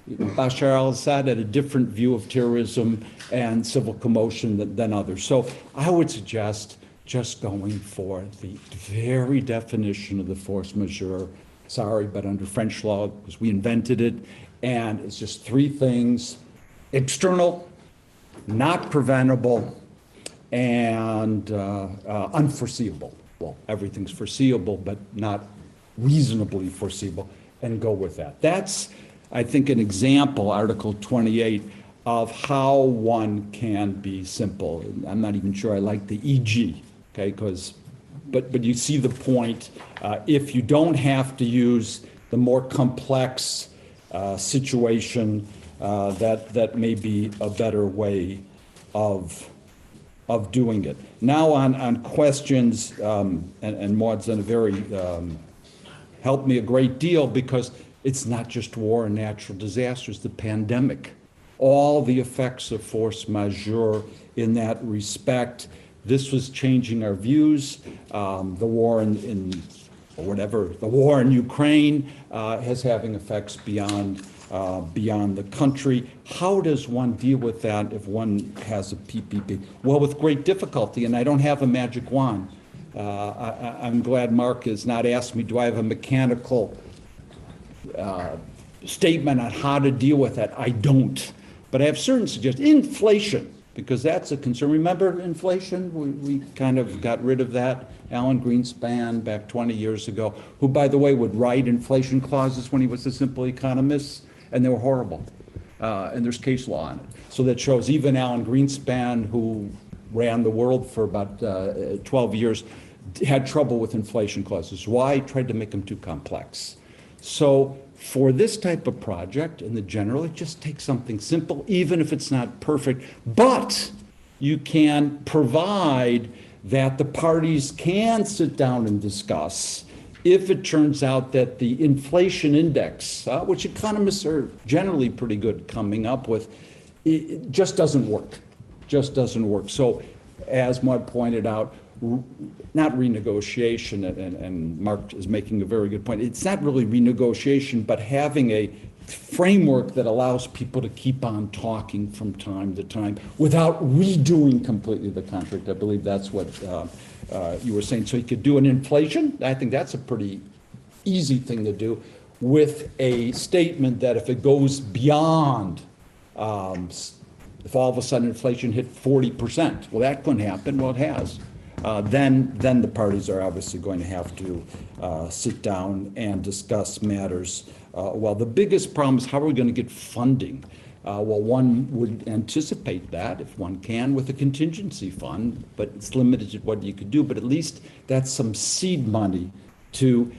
Bashar al-Assad had a different view of terrorism and civil commotion than others. So I would suggest just going for the very definition of the force majeure. Sorry, but under French law, because we invented it, and it's just three things: external, not preventable, and unforeseeable. Well, everything's foreseeable, but not reasonably foreseeable, and go with that. That's, I think, an example, Article 28, of how one can be simple. I'm not even sure I like the EG, okay, but you see the point. If you don't have to use the more complex situation, that may be a better way of doing it. Now on questions, and Maude's done a very, helped me a great deal, because it's not just war and natural disasters, the pandemic, all the effects of force majeure in that respect. This was changing our views. The war in Ukraine is having effects beyond the country. How does one deal with that if one has a PPP? Well, with great difficulty, and I don't have a magic wand. I'm glad Marc has not asked me, do I have a mechanical statement on how to deal with that? I don't. But I have certain suggestions. Inflation, because that's a concern. Remember inflation? We kind of got rid of that. Alan Greenspan back 20 years ago, who, by the way, would write inflation clauses when he was a simple economist, and they were horrible. And there's case law on it. So that shows even Alan Greenspan, who ran the world for about 12 years, had trouble with inflation clauses. Why? Tried to make them too complex. So for this type of project, in the general, it just takes something simple, even if it's not perfect, but you can provide that the parties can sit down and discuss if it turns out that the inflation index, which economists are generally pretty good coming up with, it just doesn't work. Just doesn't work. So as Maude pointed out, not renegotiation, and Marc is making a very good point. It's not really renegotiation, but having a framework that allows people to keep on talking from time to time without redoing completely the contract. I believe that's what you were saying. So you could do an inflation. I think that's a pretty easy thing to do, with a statement that if it goes beyond, if all of a sudden inflation hit 40%, well, that couldn't happen. Well, it has. Then the parties are obviously going to have to sit down and discuss matters. Well, the biggest problem is, how are we going to get funding? Well, one would anticipate that, if one can, with a contingency fund, but it's limited to what you could do. But at least that's some seed money to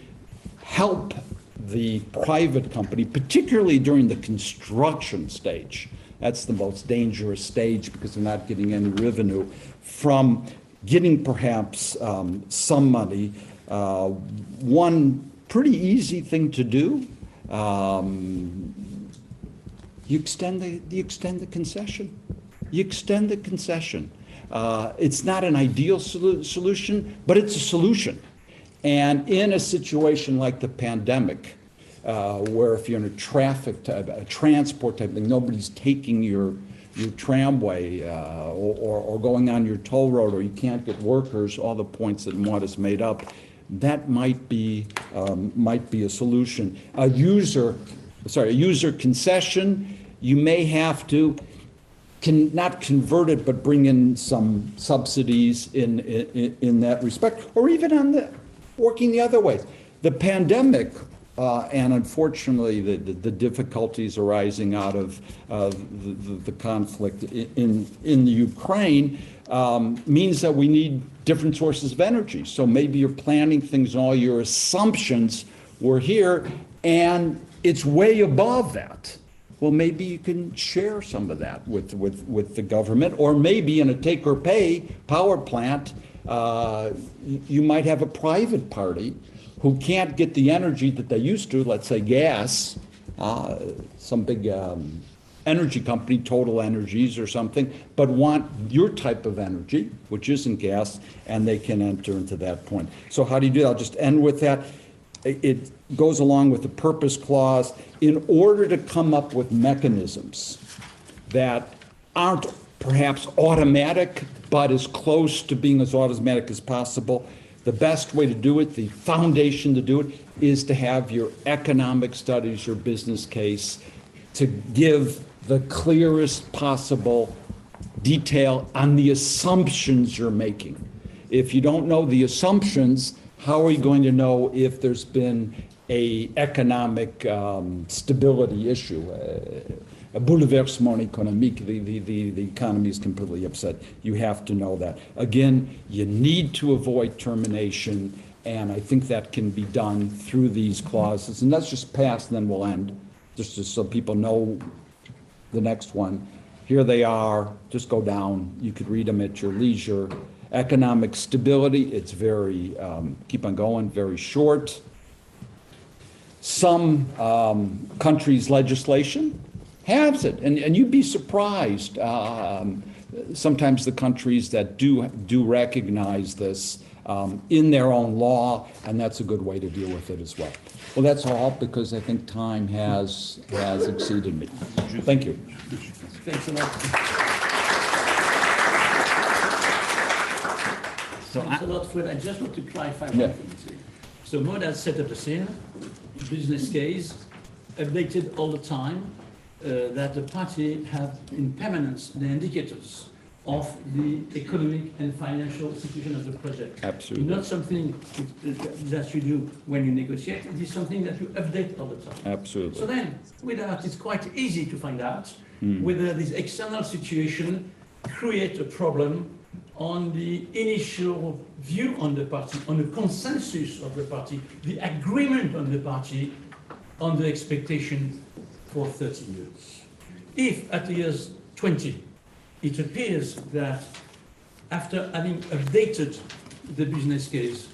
help the private company, particularly during the construction stage. That's the most dangerous stage, because they're not getting any revenue from getting perhaps some money. One pretty easy thing to do, you extend the concession. You extend the concession. It's not an ideal solution, but it's a solution. And in a situation like the pandemic, where if you're in a transport type thing, nobody's taking your tramway or going on your toll road, or you can't get workers, all the points that Maude has made up, that might be a solution. A user a user concession, you may have to not convert it, but bring in some subsidies in that respect, or even on working the other ways. The pandemic, and unfortunately the difficulties arising out of the conflict in the Ukraine, means that we need different sources of energy. So maybe you're planning things, all your assumptions were here, and it's way above that. Well, maybe you can share some of that with the government, or maybe in a take-or-pay power plant, you might have a private party who can't get the energy that they used to, let's say gas, some big energy company, Total Energies or something, but want your type of energy, which isn't gas, and they can enter into that point. So how do you do that? I'll just end with that. It goes along with the purpose clause. In order to come up with mechanisms that aren't perhaps automatic, but as close to being as automatic as possible, the best way to do it, the foundation to do it, is to have your economic studies, your business case, to give the clearest possible detail on the assumptions you're making. If you don't know the assumptions, how are you going to know if there's been a economic stability issue, a bouleversement économique, the economy is completely upset. You have to know that. Again, you need to avoid termination, and I think that can be done through these clauses. And let's just pass, and then we'll end, just so people know the next one. Here they are, just go down. You could read them at your leisure. Economic stability, it's very, keep on going, very short. Some countries' legislation has it, and you'd be surprised. Sometimes the countries that do recognize this in their own law, and that's a good way to deal with it as well. Well, that's all, because I think time has exceeded me. Thank you. Thanks a lot. Thanks a lot, Fred. I just want to clarify one thing. So Maude has set up the scene, business case, updated all the time, that the party have in permanence the indicators of the economic and financial situation of the project. Absolutely. Not something that you do when you negotiate, it is something that you update all the time. Absolutely. So then, with that, it's quite easy to find out whether this external situation create a problem on the initial view on the party, on the consensus of the party, the agreement on the party, on the expectation for 30 years. If at the years 20, it appears that after having updated the business case,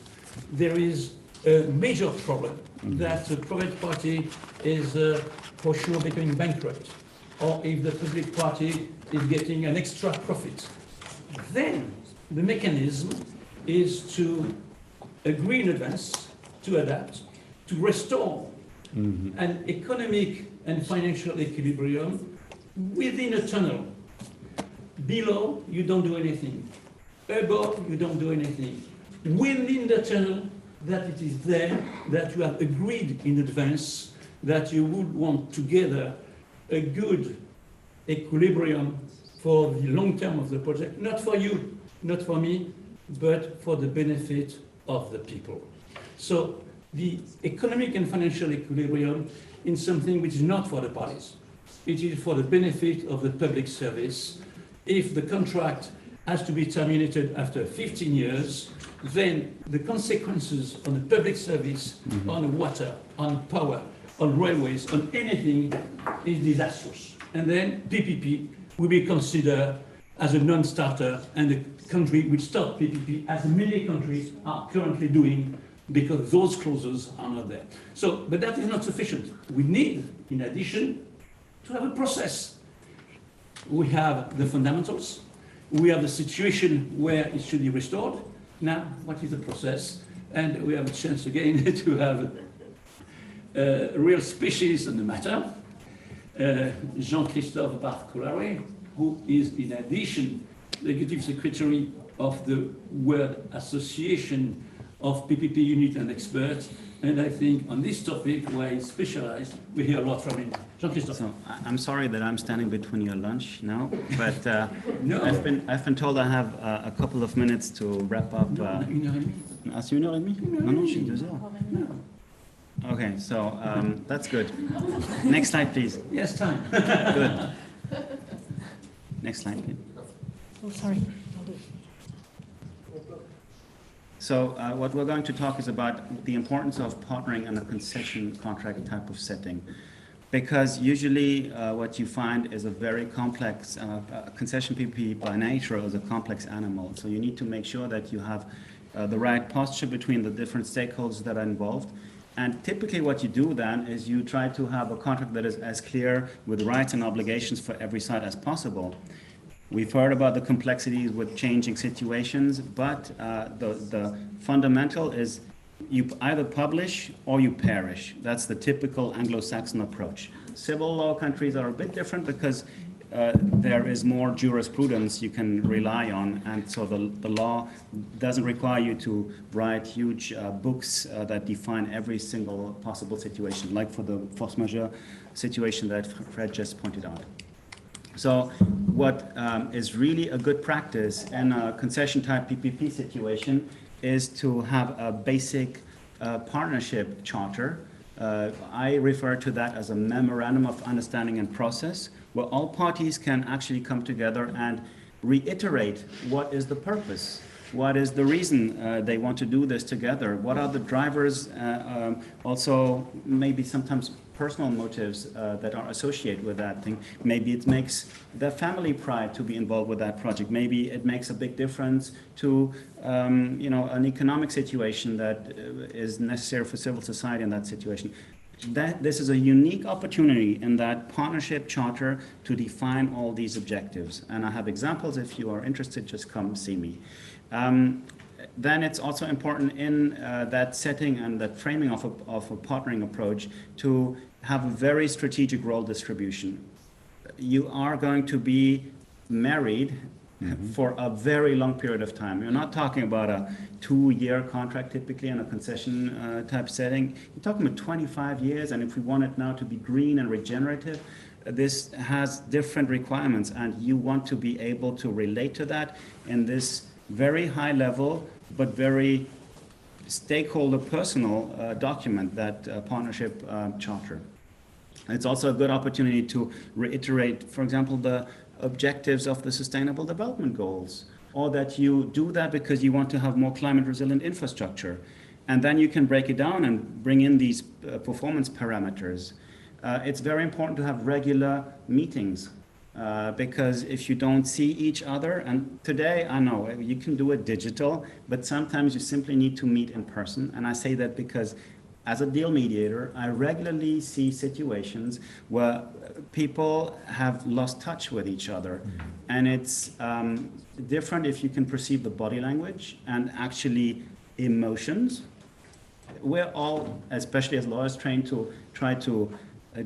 there is a major problem, that the private party is for sure becoming bankrupt, or if the public party is getting an extra profit, then the mechanism is to agree in advance, to adapt, to restore an economic and financial equilibrium within a tunnel. Below, you don't do anything. Above, you don't do anything. Within the tunnel, that it is there, that you have agreed in advance, that you would want together a good equilibrium for the long term of the project, not for you, not for me, but for the benefit of the people. So the economic and financial equilibrium is something which is not for the parties. It is for the benefit of the public service. If the contract has to be terminated after 15 years, then the consequences on the public service, on water, on power, on railways, on anything is disastrous. And then PPP will be considered as a non-starter, and the country will stop PPP, as many countries are currently doing, because those clauses are not there. So, but that is not sufficient. We need, in addition, to have a process. We have the fundamentals, we have the situation where it should be restored. Now, what is the process? And we have a chance again to have a real specialist on the matter, Jean-Christophe Barth-Coullaré, who is, in addition, the Executive Secretary of the World Association of PPP unit and experts. And I think on this topic, where he's specialized, we hear a lot from him. Jean-Christophe. So I'm sorry that I'm standing between your lunch now, but No. I've been told I have a couple of minutes to wrap up. Une heure et demie. Ah, c'est 1h30? Non, non, j'ai 2 heures. Okay, so that's good. Next slide, please. Yes, time. Good. Next slide, please. Oh, sorry. I'll do it. So what we're going to talk is about the importance of partnering in a concession contract type of setting. Because usually what you find is a very complex, concession PPP by nature is a complex animal. So you need to make sure that you have the right posture between the different stakeholders that are involved. And typically what you do then is you try to have a contract that is as clear with rights and obligations for every side as possible. We've heard about the complexities with changing situations, but the fundamental is you either publish or you perish. That's the typical Anglo-Saxon approach. Civil law countries are a bit different because there is more jurisprudence you can rely on, and so the law doesn't require you to write huge books that define every single possible situation, like for the force majeure situation that Fred just pointed out. So what is really a good practice in a concession type PPP situation is to have a basic partnership charter. I refer to that as a memorandum of understanding and process, where all parties can actually come together and reiterate what is the purpose, what is the reason they want to do this together, what are the drivers, also maybe sometimes personal motives that are associated with that thing. Maybe it makes the family pride to be involved with that project. Maybe it makes a big difference to an economic situation that is necessary for civil society in that situation. This is a unique opportunity in that partnership charter to define all these objectives. And I have examples. If you are interested, just come see me. Then it's also important in that setting and that framing of a partnering approach to have a very strategic role distribution. You are going to be married for a very long period of time. You're not talking about a 2-year contract typically in a concession type setting. You're talking about 25 years, and if we want it now to be green and regenerative, this has different requirements, and you want to be able to relate to that in this very high level, but very stakeholder personal document, that partnership charter. It's also a good opportunity to reiterate, for example, the objectives of the Sustainable Development Goals, or that you do that because you want to have more climate resilient infrastructure. And then you can break it down and bring in these performance parameters. It's very important to have regular meetings. Because if you don't see each other, and today I know you can do it digital, but sometimes you simply need to meet in person. And I say that because as a deal mediator, I regularly see situations where people have lost touch with each other. And it's different if you can perceive the body language and actually emotions. We're all, especially as lawyers, trained to try to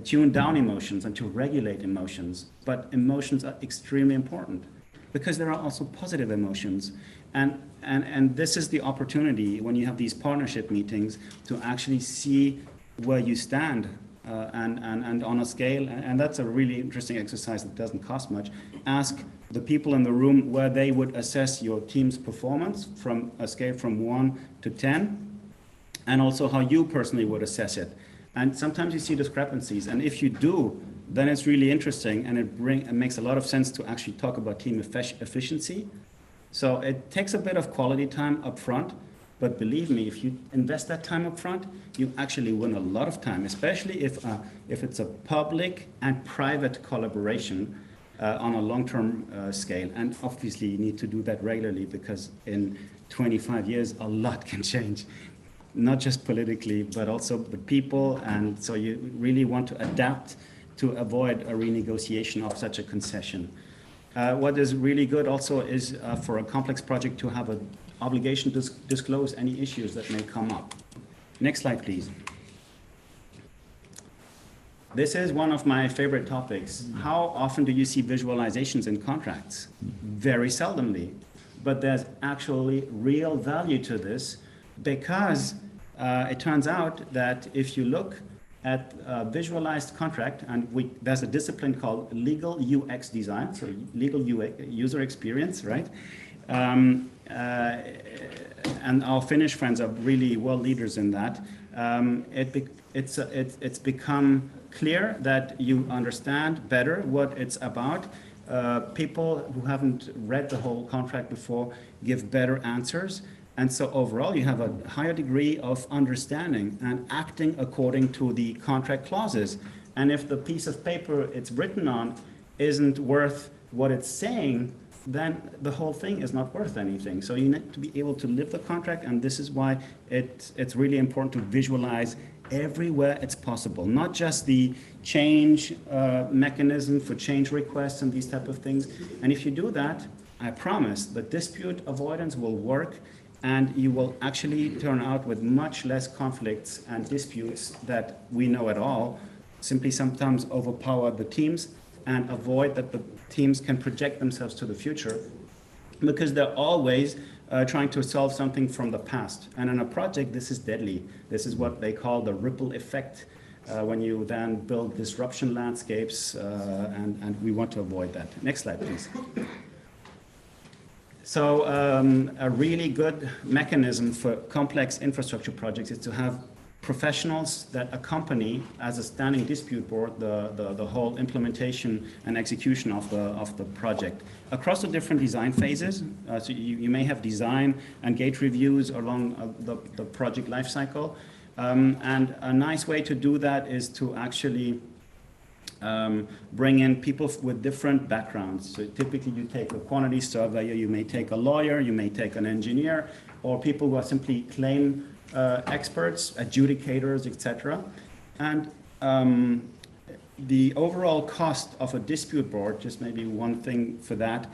tune down emotions and to regulate emotions, but emotions are extremely important because there are also positive emotions, and this is the opportunity when you have these partnership meetings to actually see where you stand and on a scale, and that's a really interesting exercise that doesn't cost much. Ask the people in the room where they would assess your team's performance from a scale from 1 to 10, and also how you personally would assess it. And sometimes you see discrepancies, and if you do, then it's really interesting, and it makes a lot of sense to actually talk about team efficiency. So it takes a bit of quality time up front, but believe me, if you invest that time up front, you actually win a lot of time, especially if it's a public and private collaboration on a long-term scale. And obviously you need to do that regularly because in 25 years, a lot can change. Not just politically, but also the people, and so you really want to adapt to avoid a renegotiation of such a concession. What is really good also is for a complex project to have an obligation to disclose any issues that may come up. Next slide, please. This is one of my favorite topics. How often do you see visualizations in contracts? Very seldomly, but there's actually real value to this because it turns out that if you look at a visualized contract, and there's a discipline called legal UX design, so legal UX, user experience, right? And our Finnish friends are really world leaders in that. It's become clear that you understand better what it's about. People who haven't read the whole contract before give better answers. And so overall, you have a higher degree of understanding and acting according to the contract clauses. And if the piece of paper it's written on isn't worth what it's saying, then the whole thing is not worth anything. So you need to be able to live the contract, and this is why it's really important to visualize everywhere it's possible, not just the change mechanism for change requests and these type of things. And if you do that, I promise the dispute avoidance will work, and you will actually turn out with much less conflicts and disputes that we know at all, simply sometimes overpower the teams and avoid that the teams can project themselves to the future, because they're always trying to solve something from the past. And in a project, this is deadly. This is what they call the ripple effect, when you then build disruption landscapes, and we want to avoid that. Next slide, please. So a really good mechanism for complex infrastructure projects is to have professionals that accompany, as a standing dispute board, the whole implementation and execution of the project across the different design phases. So you may have design and gate reviews along the project lifecycle. And a nice way to do that is to actually bring in people with different backgrounds. So typically you take a quantity surveyor, you may take a lawyer, you may take an engineer, or people who are simply claim experts, adjudicators, etc. And the overall cost of a dispute board, just maybe one thing for that,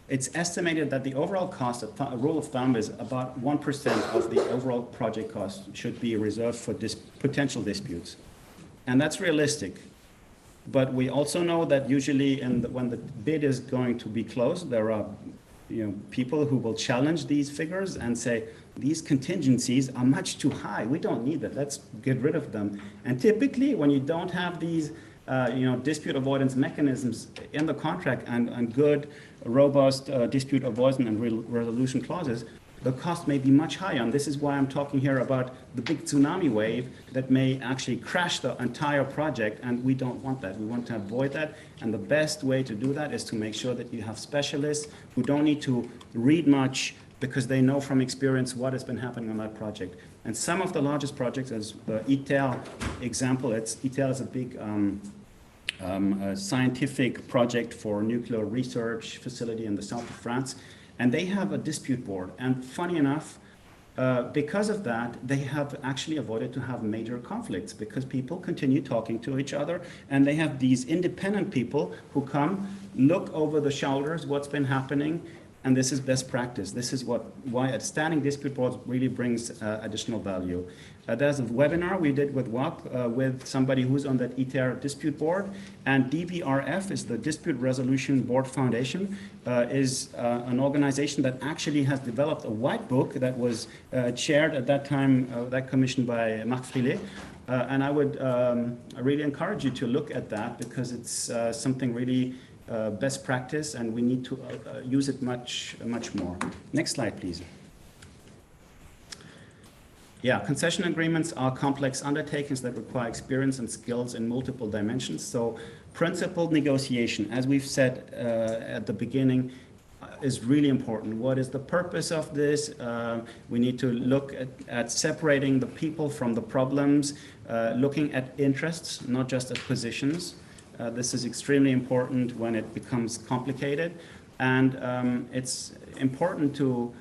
it's estimated that the overall cost, a rule of thumb is about 1% of the overall project cost should be reserved for potential disputes. And that's realistic. But we also know that usually when the bid is going to be closed, there are people who will challenge these figures and say, these contingencies are much too high. We don't need that. Let's get rid of them. And typically, when you don't have these dispute avoidance mechanisms in the contract and good, robust dispute avoidance and resolution clauses, the cost may be much higher. And this is why I'm talking here about the big tsunami wave that may actually crash the entire project, and we don't want that. We want to avoid that, and the best way to do that is to make sure that you have specialists who don't need to read much because they know from experience what has been happening on that project. And some of the largest projects, as the ITER example, ITER is a big scientific project for nuclear research facility in the south of France. And they have a dispute board. And funny enough, because of that, they have actually avoided to have major conflicts because people continue talking to each other. And they have these independent people who come, look over the shoulders, what's been happening. And this is best practice. This is why a standing dispute board really brings additional value. There's a webinar we did with WAPPP with somebody who's on that ITER dispute board. And DBRF is the Dispute Resolution Board Foundation, is an organization that actually has developed a white book that was chaired at that time, that commissioned by Marc Frilet. And I would really encourage you to look at that because it's something really best practice, and we need to use it much more. Next slide, please. Yeah, concession agreements are complex undertakings that require experience and skills in multiple dimensions. So principled negotiation, as we've said at the beginning, is really important. What is the purpose of this? We need to look at separating the people from the problems, looking at interests, not just at positions. This is extremely important when it becomes complicated, and it's important to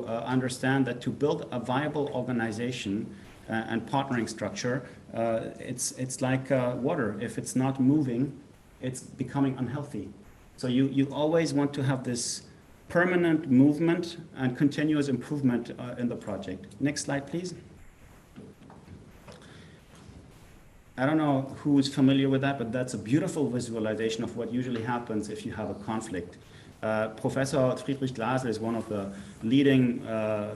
understand that to build a viable organization and partnering structure, it's like water. If it's not moving, it's becoming unhealthy. So you always want to have this permanent movement and continuous improvement in the project. Next slide, please. I don't know who is familiar with that, but that's a beautiful visualization of what usually happens if you have a conflict. Professor Friedrich Glasel is one of the leading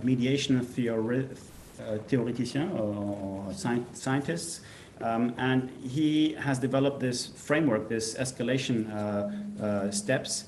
mediation theoreticians or scientists, and he has developed this framework, this escalation steps.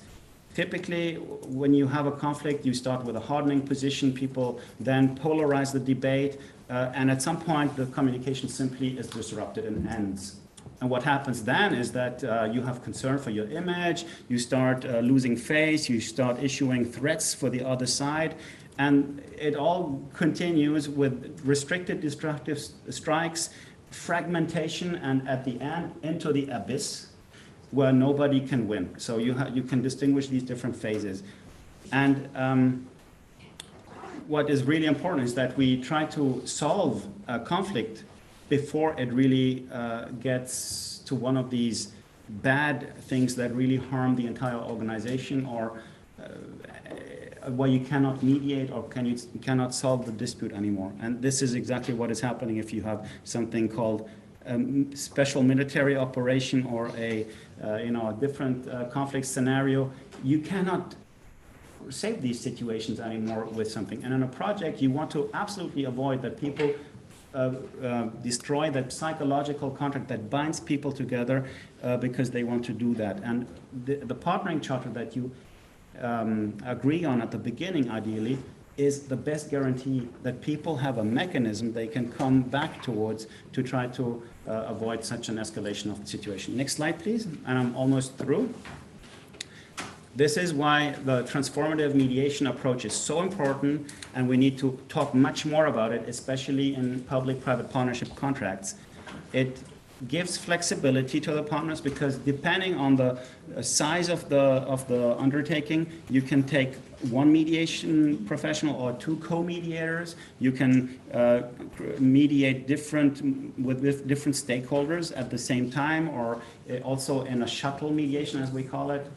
Typically, when you have a conflict, you start with a hardening position, people then polarize the debate, and at some point the communication simply is disrupted and ends. And what happens then is that you have concern for your image, you start losing face, you start issuing threats for the other side, and it all continues with restricted destructive strikes, fragmentation, and at the end, into the abyss, where nobody can win. So you can distinguish these different phases. And what is really important is that we try to solve a conflict before it really gets to one of these bad things that really harm the entire organization, or where you cannot mediate or cannot solve the dispute anymore. And this is exactly what is happening if you have something called special military operation or a different conflict scenario. You cannot save these situations anymore with something. And in a project, you want to absolutely avoid that people destroy that psychological contract that binds people together because they want to do that. And the partnering charter that you agree on at the beginning, ideally, is the best guarantee that people have a mechanism they can come back towards to try to avoid such an escalation of the situation. Next slide, please. And I'm almost through. This is why the transformative mediation approach is so important, and we need to talk much more about it, especially in public-private partnership contracts. It gives flexibility to the partners because depending on the size of the undertaking, you can take one mediation professional or two co-mediators. You can mediate with different stakeholders at the same time, or also in a shuttle mediation, as we call it.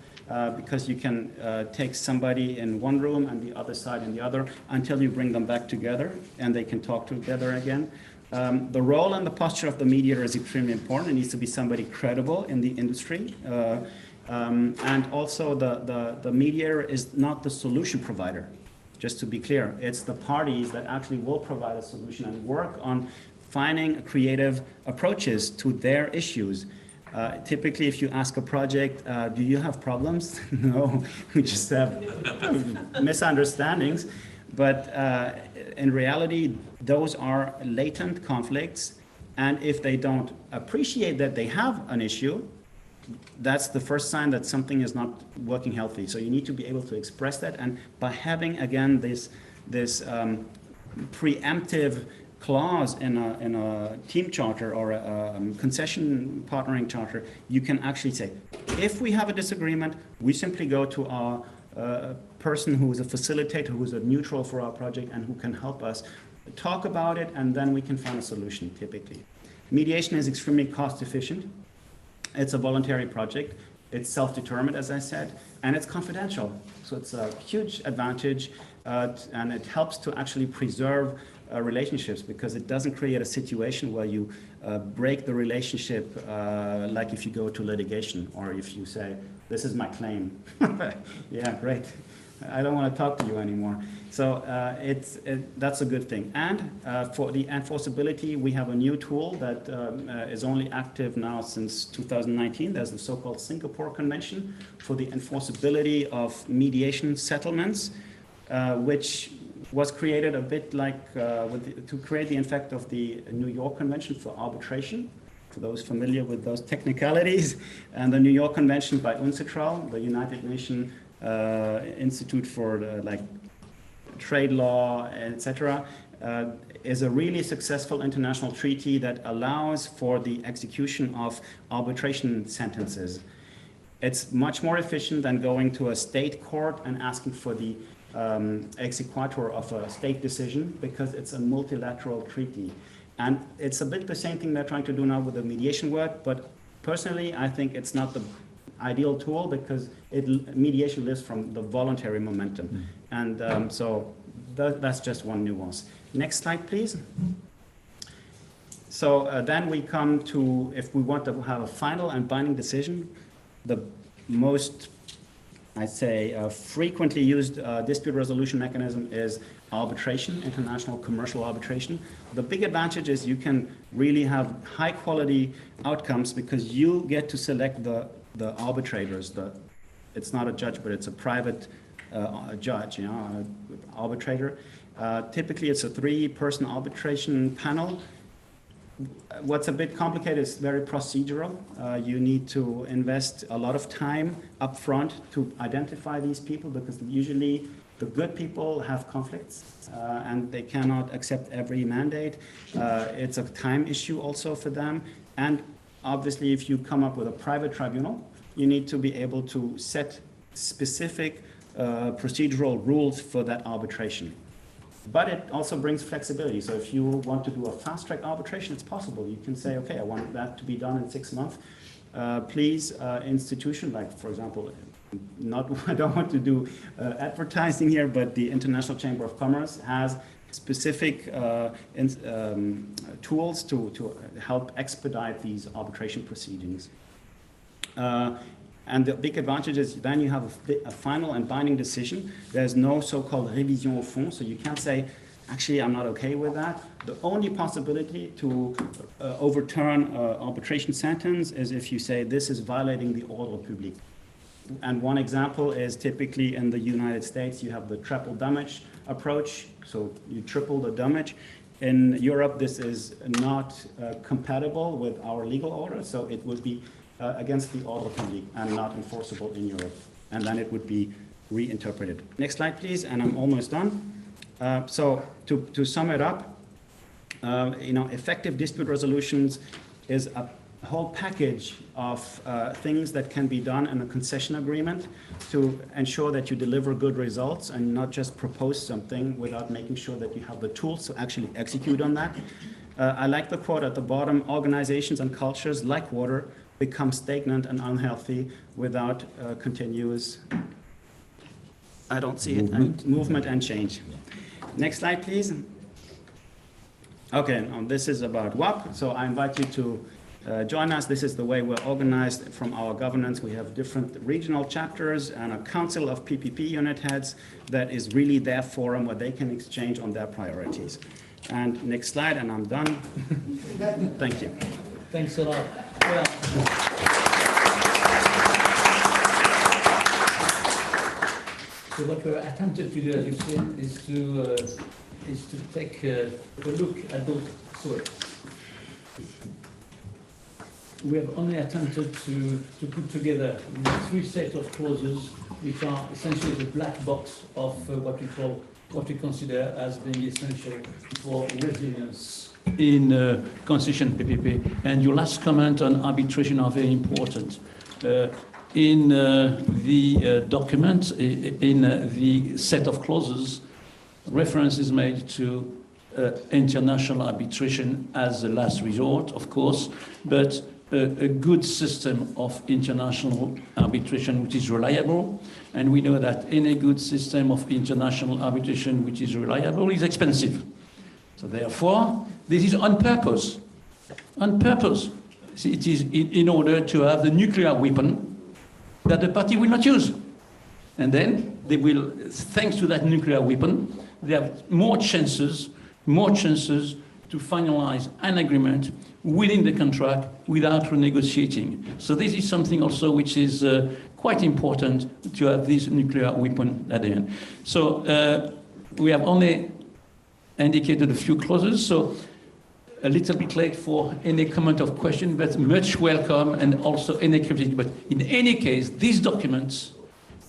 Because you can take somebody in one room and the other side in the other until you bring them back together and they can talk together again. The role and the posture of the mediator is extremely important. It needs to be somebody credible in the industry. And also the mediator is not the solution provider, just to be clear. It's the parties that actually will provide a solution and work on finding creative approaches to their issues. Typically, if you ask a project, do you have problems? No, we just have misunderstandings. But in reality, those are latent conflicts. And if they don't appreciate that they have an issue, that's the first sign that something is not working healthy. So you need to be able to express that. And by having, again, this preemptive clause in a team charter or a concession partnering charter, you can actually say, if we have a disagreement, we simply go to our person who is a facilitator, who is a neutral for our project and who can help us talk about it, and then we can find a solution, typically. Mediation is extremely cost efficient. It's a voluntary project. It's self-determined, as I said, and it's confidential. So it's a huge advantage, and it helps to actually preserve relationships, because it doesn't create a situation where you break the relationship, like if you go to litigation or if you say, this is my claim. Yeah, great. I don't want to talk to you anymore. So that's a good thing. And for the enforceability, we have a new tool that is only active now since 2019. There's the so-called Singapore Convention for the enforceability of mediation settlements, which was created a bit like to create the effect of the New York Convention for arbitration, for those familiar with those technicalities, and the New York Convention by UNCITRAL, the United Nations Institute for Trade Law, etc., is a really successful international treaty that allows for the execution of arbitration sentences. It's much more efficient than going to a state court and asking for the exequatur of a state decision, because it's a multilateral treaty. And it's a bit the same thing they're trying to do now with the mediation work, but personally I think it's not the ideal tool, because mediation lives from the voluntary momentum. And so that's just one nuance. Next slide, please. So then we come to, if we want to have a final and binding decision, the most I say frequently used dispute resolution mechanism is arbitration, international commercial arbitration. The big advantage is you can really have high quality outcomes because you get to select the arbitrators. It's not a judge, but it's a private judge, arbitrator. Typically, it's a 3-person arbitration panel. What's a bit complicated is very procedural. You need to invest a lot of time up front to identify these people because usually the good people have conflicts and they cannot accept every mandate. It's a time issue also for them. And obviously, if you come up with a private tribunal, you need to be able to set specific procedural rules for that arbitration. But it also brings flexibility. So if you want to do a fast-track arbitration, it's possible. You can say, okay, I want that to be done in 6 months. Please, institution, like for example, I don't want to do advertising here, but the International Chamber of Commerce has specific tools to help expedite these arbitration proceedings. And the big advantage is then you have a final and binding decision. There's no so-called révision au fond, so you can't say, actually, I'm not okay with that. The only possibility to overturn an arbitration sentence is if you say this is violating the ordre public. And one example is typically in the United States, you have the triple damage approach, so you triple the damage. In Europe, this is not compatible with our legal order, so it would be against the ordre public and not enforceable in Europe. And then it would be reinterpreted. Next slide, please, and I'm almost done. So to sum it up, effective dispute resolutions is a whole package of things that can be done in a concession agreement to ensure that you deliver good results and not just propose something without making sure that you have the tools to actually execute on that. I like the quote at the bottom, organizations and cultures like water become stagnant and unhealthy without continuous, I don't see it, movement and change. Next slide, please. Okay, this is about WAPPP, so I invite you to join us. This is the way we're organized from our governance. We have different regional chapters and a council of PPP unit heads that is really their forum where they can exchange on their priorities. And next slide, and I'm done. Thank you. Thanks a lot. Well, so what we're attempted to do, as you've seen, is to take a look at those. Sorry. We have only attempted to put together 3 sets of clauses, which are essentially the black box of what we consider as being essential for resilience in concession PPP. And your last comment on arbitration are very important. In the document, in the set of clauses, reference is made to international arbitration as a last resort, of course, but a good system of international arbitration which is reliable. And we know that any good system of international arbitration which is reliable is expensive. So therefore, this is on purpose. On purpose. It is in order to have the nuclear weapon that the party will not use. And then they will, thanks to that nuclear weapon, they have more chances to finalize an agreement within the contract without renegotiating. So this is something also which is quite important to have this nuclear weapon at the end. So we have only indicated a few clauses, so a little bit late for any comment or question, but much welcome, and also any critique. But in any case, this document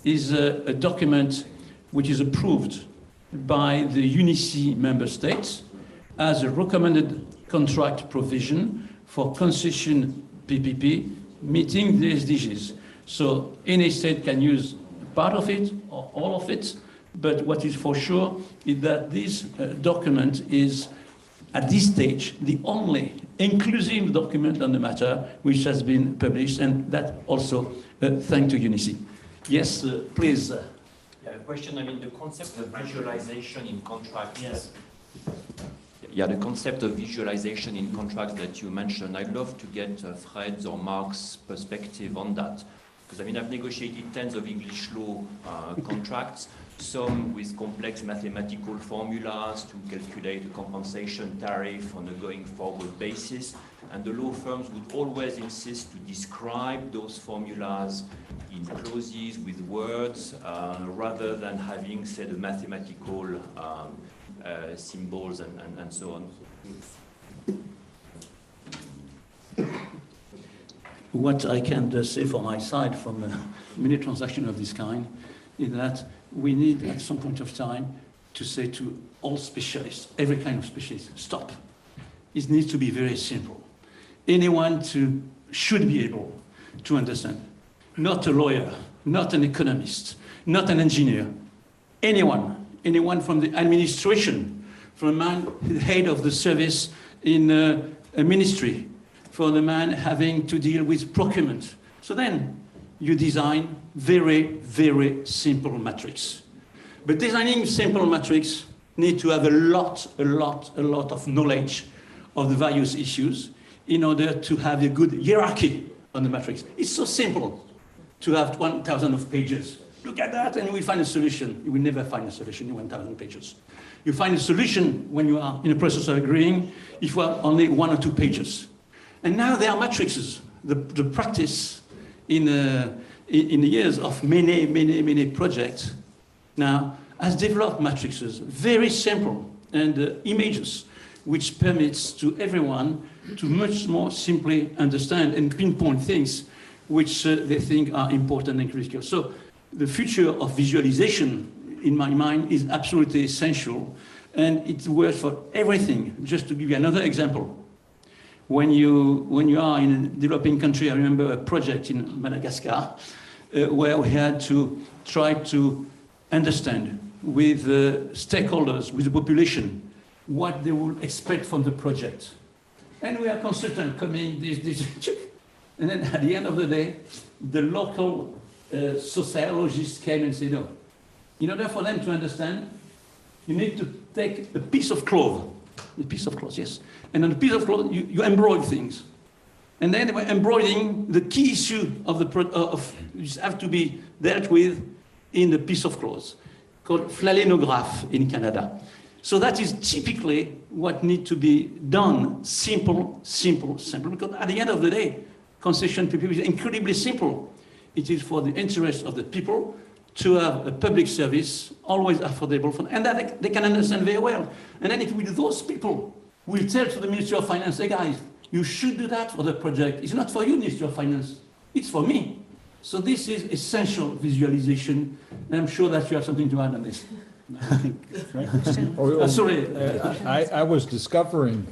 is a document which is approved by the UNECE member states as a recommended contract provision for concession PPP meeting the SDGs. So any state can use part of it or all of it, but what is for sure is that this document is, at this stage, the only inclusive document on the matter which has been published, and that also thanks to UNECE. Yes, please. Yeah, a question, the concept of visualization in contracts. Yes. Yeah, the concept of visualization in contracts that you mentioned, I'd love to get Fred's or Marc's perspective on that. Because I mean, I've negotiated tens of English law contracts, some with complex mathematical formulas to calculate a compensation tariff on a going forward basis. And the law firms would always insist to describe those formulas in clauses with words rather than having, say, the mathematical symbols and so on. What I can say from my side, from many transactions of this kind, is that we need at some point of time to say to all specialists, every kind of specialist, stop. It needs to be very simple. Anyone should be able to understand. Not a lawyer, not an economist, not an engineer. Anyone from the administration, from a man, the head of the service in a ministry, for the man having to deal with procurement. So then you design very, very simple matrix. But designing simple matrix need to have a lot of knowledge of the various issues in order to have a good hierarchy on the matrix. It's so simple to have 1,000 of pages. Look at that and we find a solution. You will never find a solution in 1,000 pages. You find a solution when you are in the process of agreeing if you have only 1 or 2 pages. And now there are matrices. The practice in the years of many projects now has developed matrices, very simple, and images, which permits to everyone to much more simply understand and pinpoint things which they think are important and critical. So the future of visualization, in my mind, is absolutely essential, and it works for everything. Just to give you another example. When you are in a developing country, I remember a project in Madagascar where we had to try to understand with the stakeholders, with the population, what they would expect from the project. And we had consultants coming, and then at the end of the day, the local sociologists came and said, no, in order for them to understand, you need to take a piece of cloth, yes. And on a piece of cloth, you embroider things. And then they were embroidering the key issue of which have to be dealt with in the piece of cloth, called phalaenograph in Canada. So that is typically what needs to be done, simple, because at the end of the day, concession PPP is incredibly simple. It is for the interest of the people to have a public service, always affordable, and that they can understand very well. And then if those people will tell to the Ministry of Finance, hey guys, you should do that for the project. It's not for you, Ministry of Finance, it's for me. So this is essential visualization, and I'm sure that you have something to add on this. Sorry. I was discovering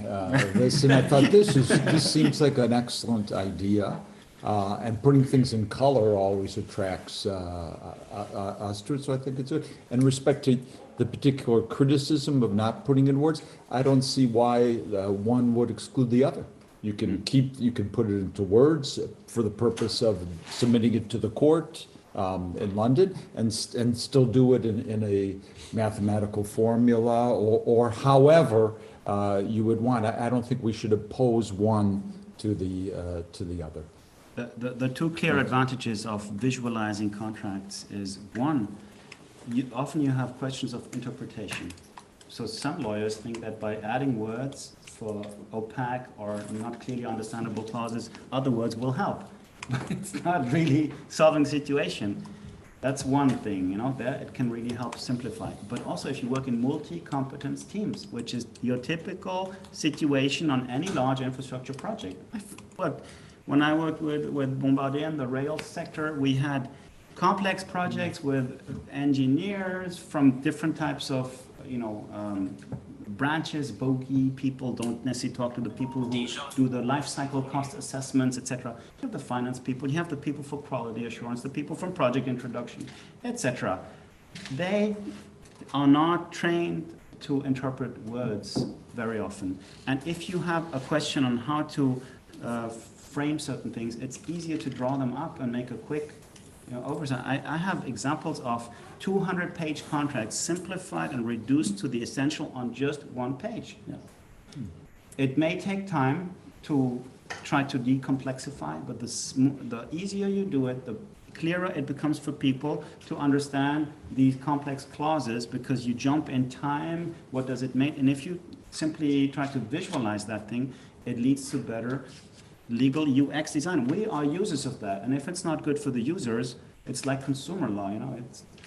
this, and I thought this seems like an excellent idea. And putting things in color always attracts us to it, so I think it's good. And respect to the particular criticism of not putting in words, I don't see why one would exclude the other. You can put it into words for the purpose of submitting it to the court in London, and still do it in a mathematical formula or however you would want. I don't think we should oppose one to the other. The two clear advantages of visualizing contracts is, one, often you have questions of interpretation. So some lawyers think that by adding words for opaque or not clearly understandable clauses, other words will help. But it's not really solving the situation. That's one thing, there it can really help simplify. But also if you work in multi-competence teams, which is your typical situation on any large infrastructure project. When I worked with Bombardier in the rail sector, we had complex projects with engineers from different types of, branches. Bogey people don't necessarily talk to the people who do the life cycle cost assessments, etc. You have the finance people, you have the people for quality assurance, the people from project introduction, etc. They are not trained to interpret words very often. And if you have a question on how to frame certain things, it's easier to draw them up and make a quick oversight. I have examples of 200-page contracts simplified and reduced to the essential on just one page. Yeah. It may take time to try to decomplexify, but the easier you do it, the clearer it becomes for people to understand these complex clauses, because you jump in time, what does it mean? And if you simply try to visualize that thing, it leads to better legal UX design. We are users of that, and if it's not good for the users, it's like consumer law,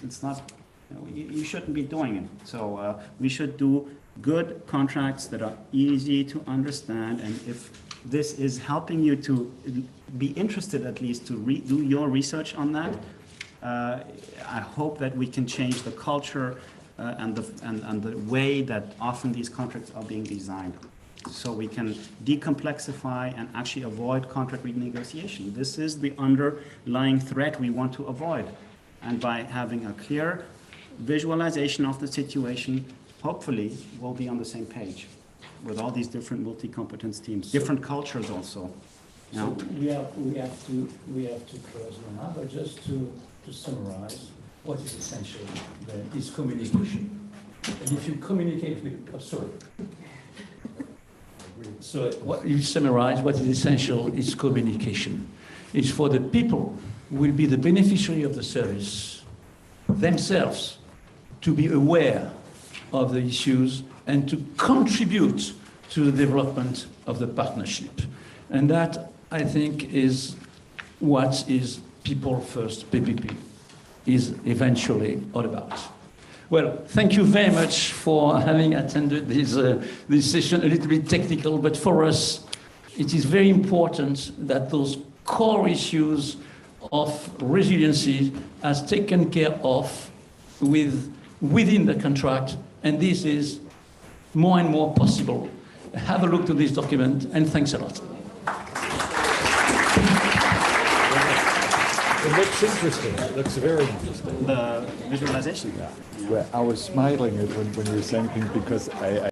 it's not, you shouldn't be doing it. So we should do good contracts that are easy to understand, and if this is helping you to be interested at least to do your research on that, I hope that we can change the culture and the way that often these contracts are being designed, so we can decomplexify and actually avoid contract renegotiation. This is the underlying threat we want to avoid. And by having a clear visualization of the situation, hopefully we'll be on the same page with all these different multi-competence teams, different cultures also. So we have to close now, but just to summarize, what is essential then is communication. And if you communicate with, so what you summarize, what is essential is communication. It's for the people who will be the beneficiary of the service themselves to be aware of the issues and to contribute to the development of the partnership. And that, I think, is what is People First PPP is eventually all about. Well, thank you very much for having attended this session, a little bit technical, but for us, it is very important that those core issues of resiliency are taken care of within the contract, and this is more and more possible. Have a look to this document, and thanks a lot. It looks interesting. It looks very interesting. The visualization. Well, I was smiling when you were saying things because I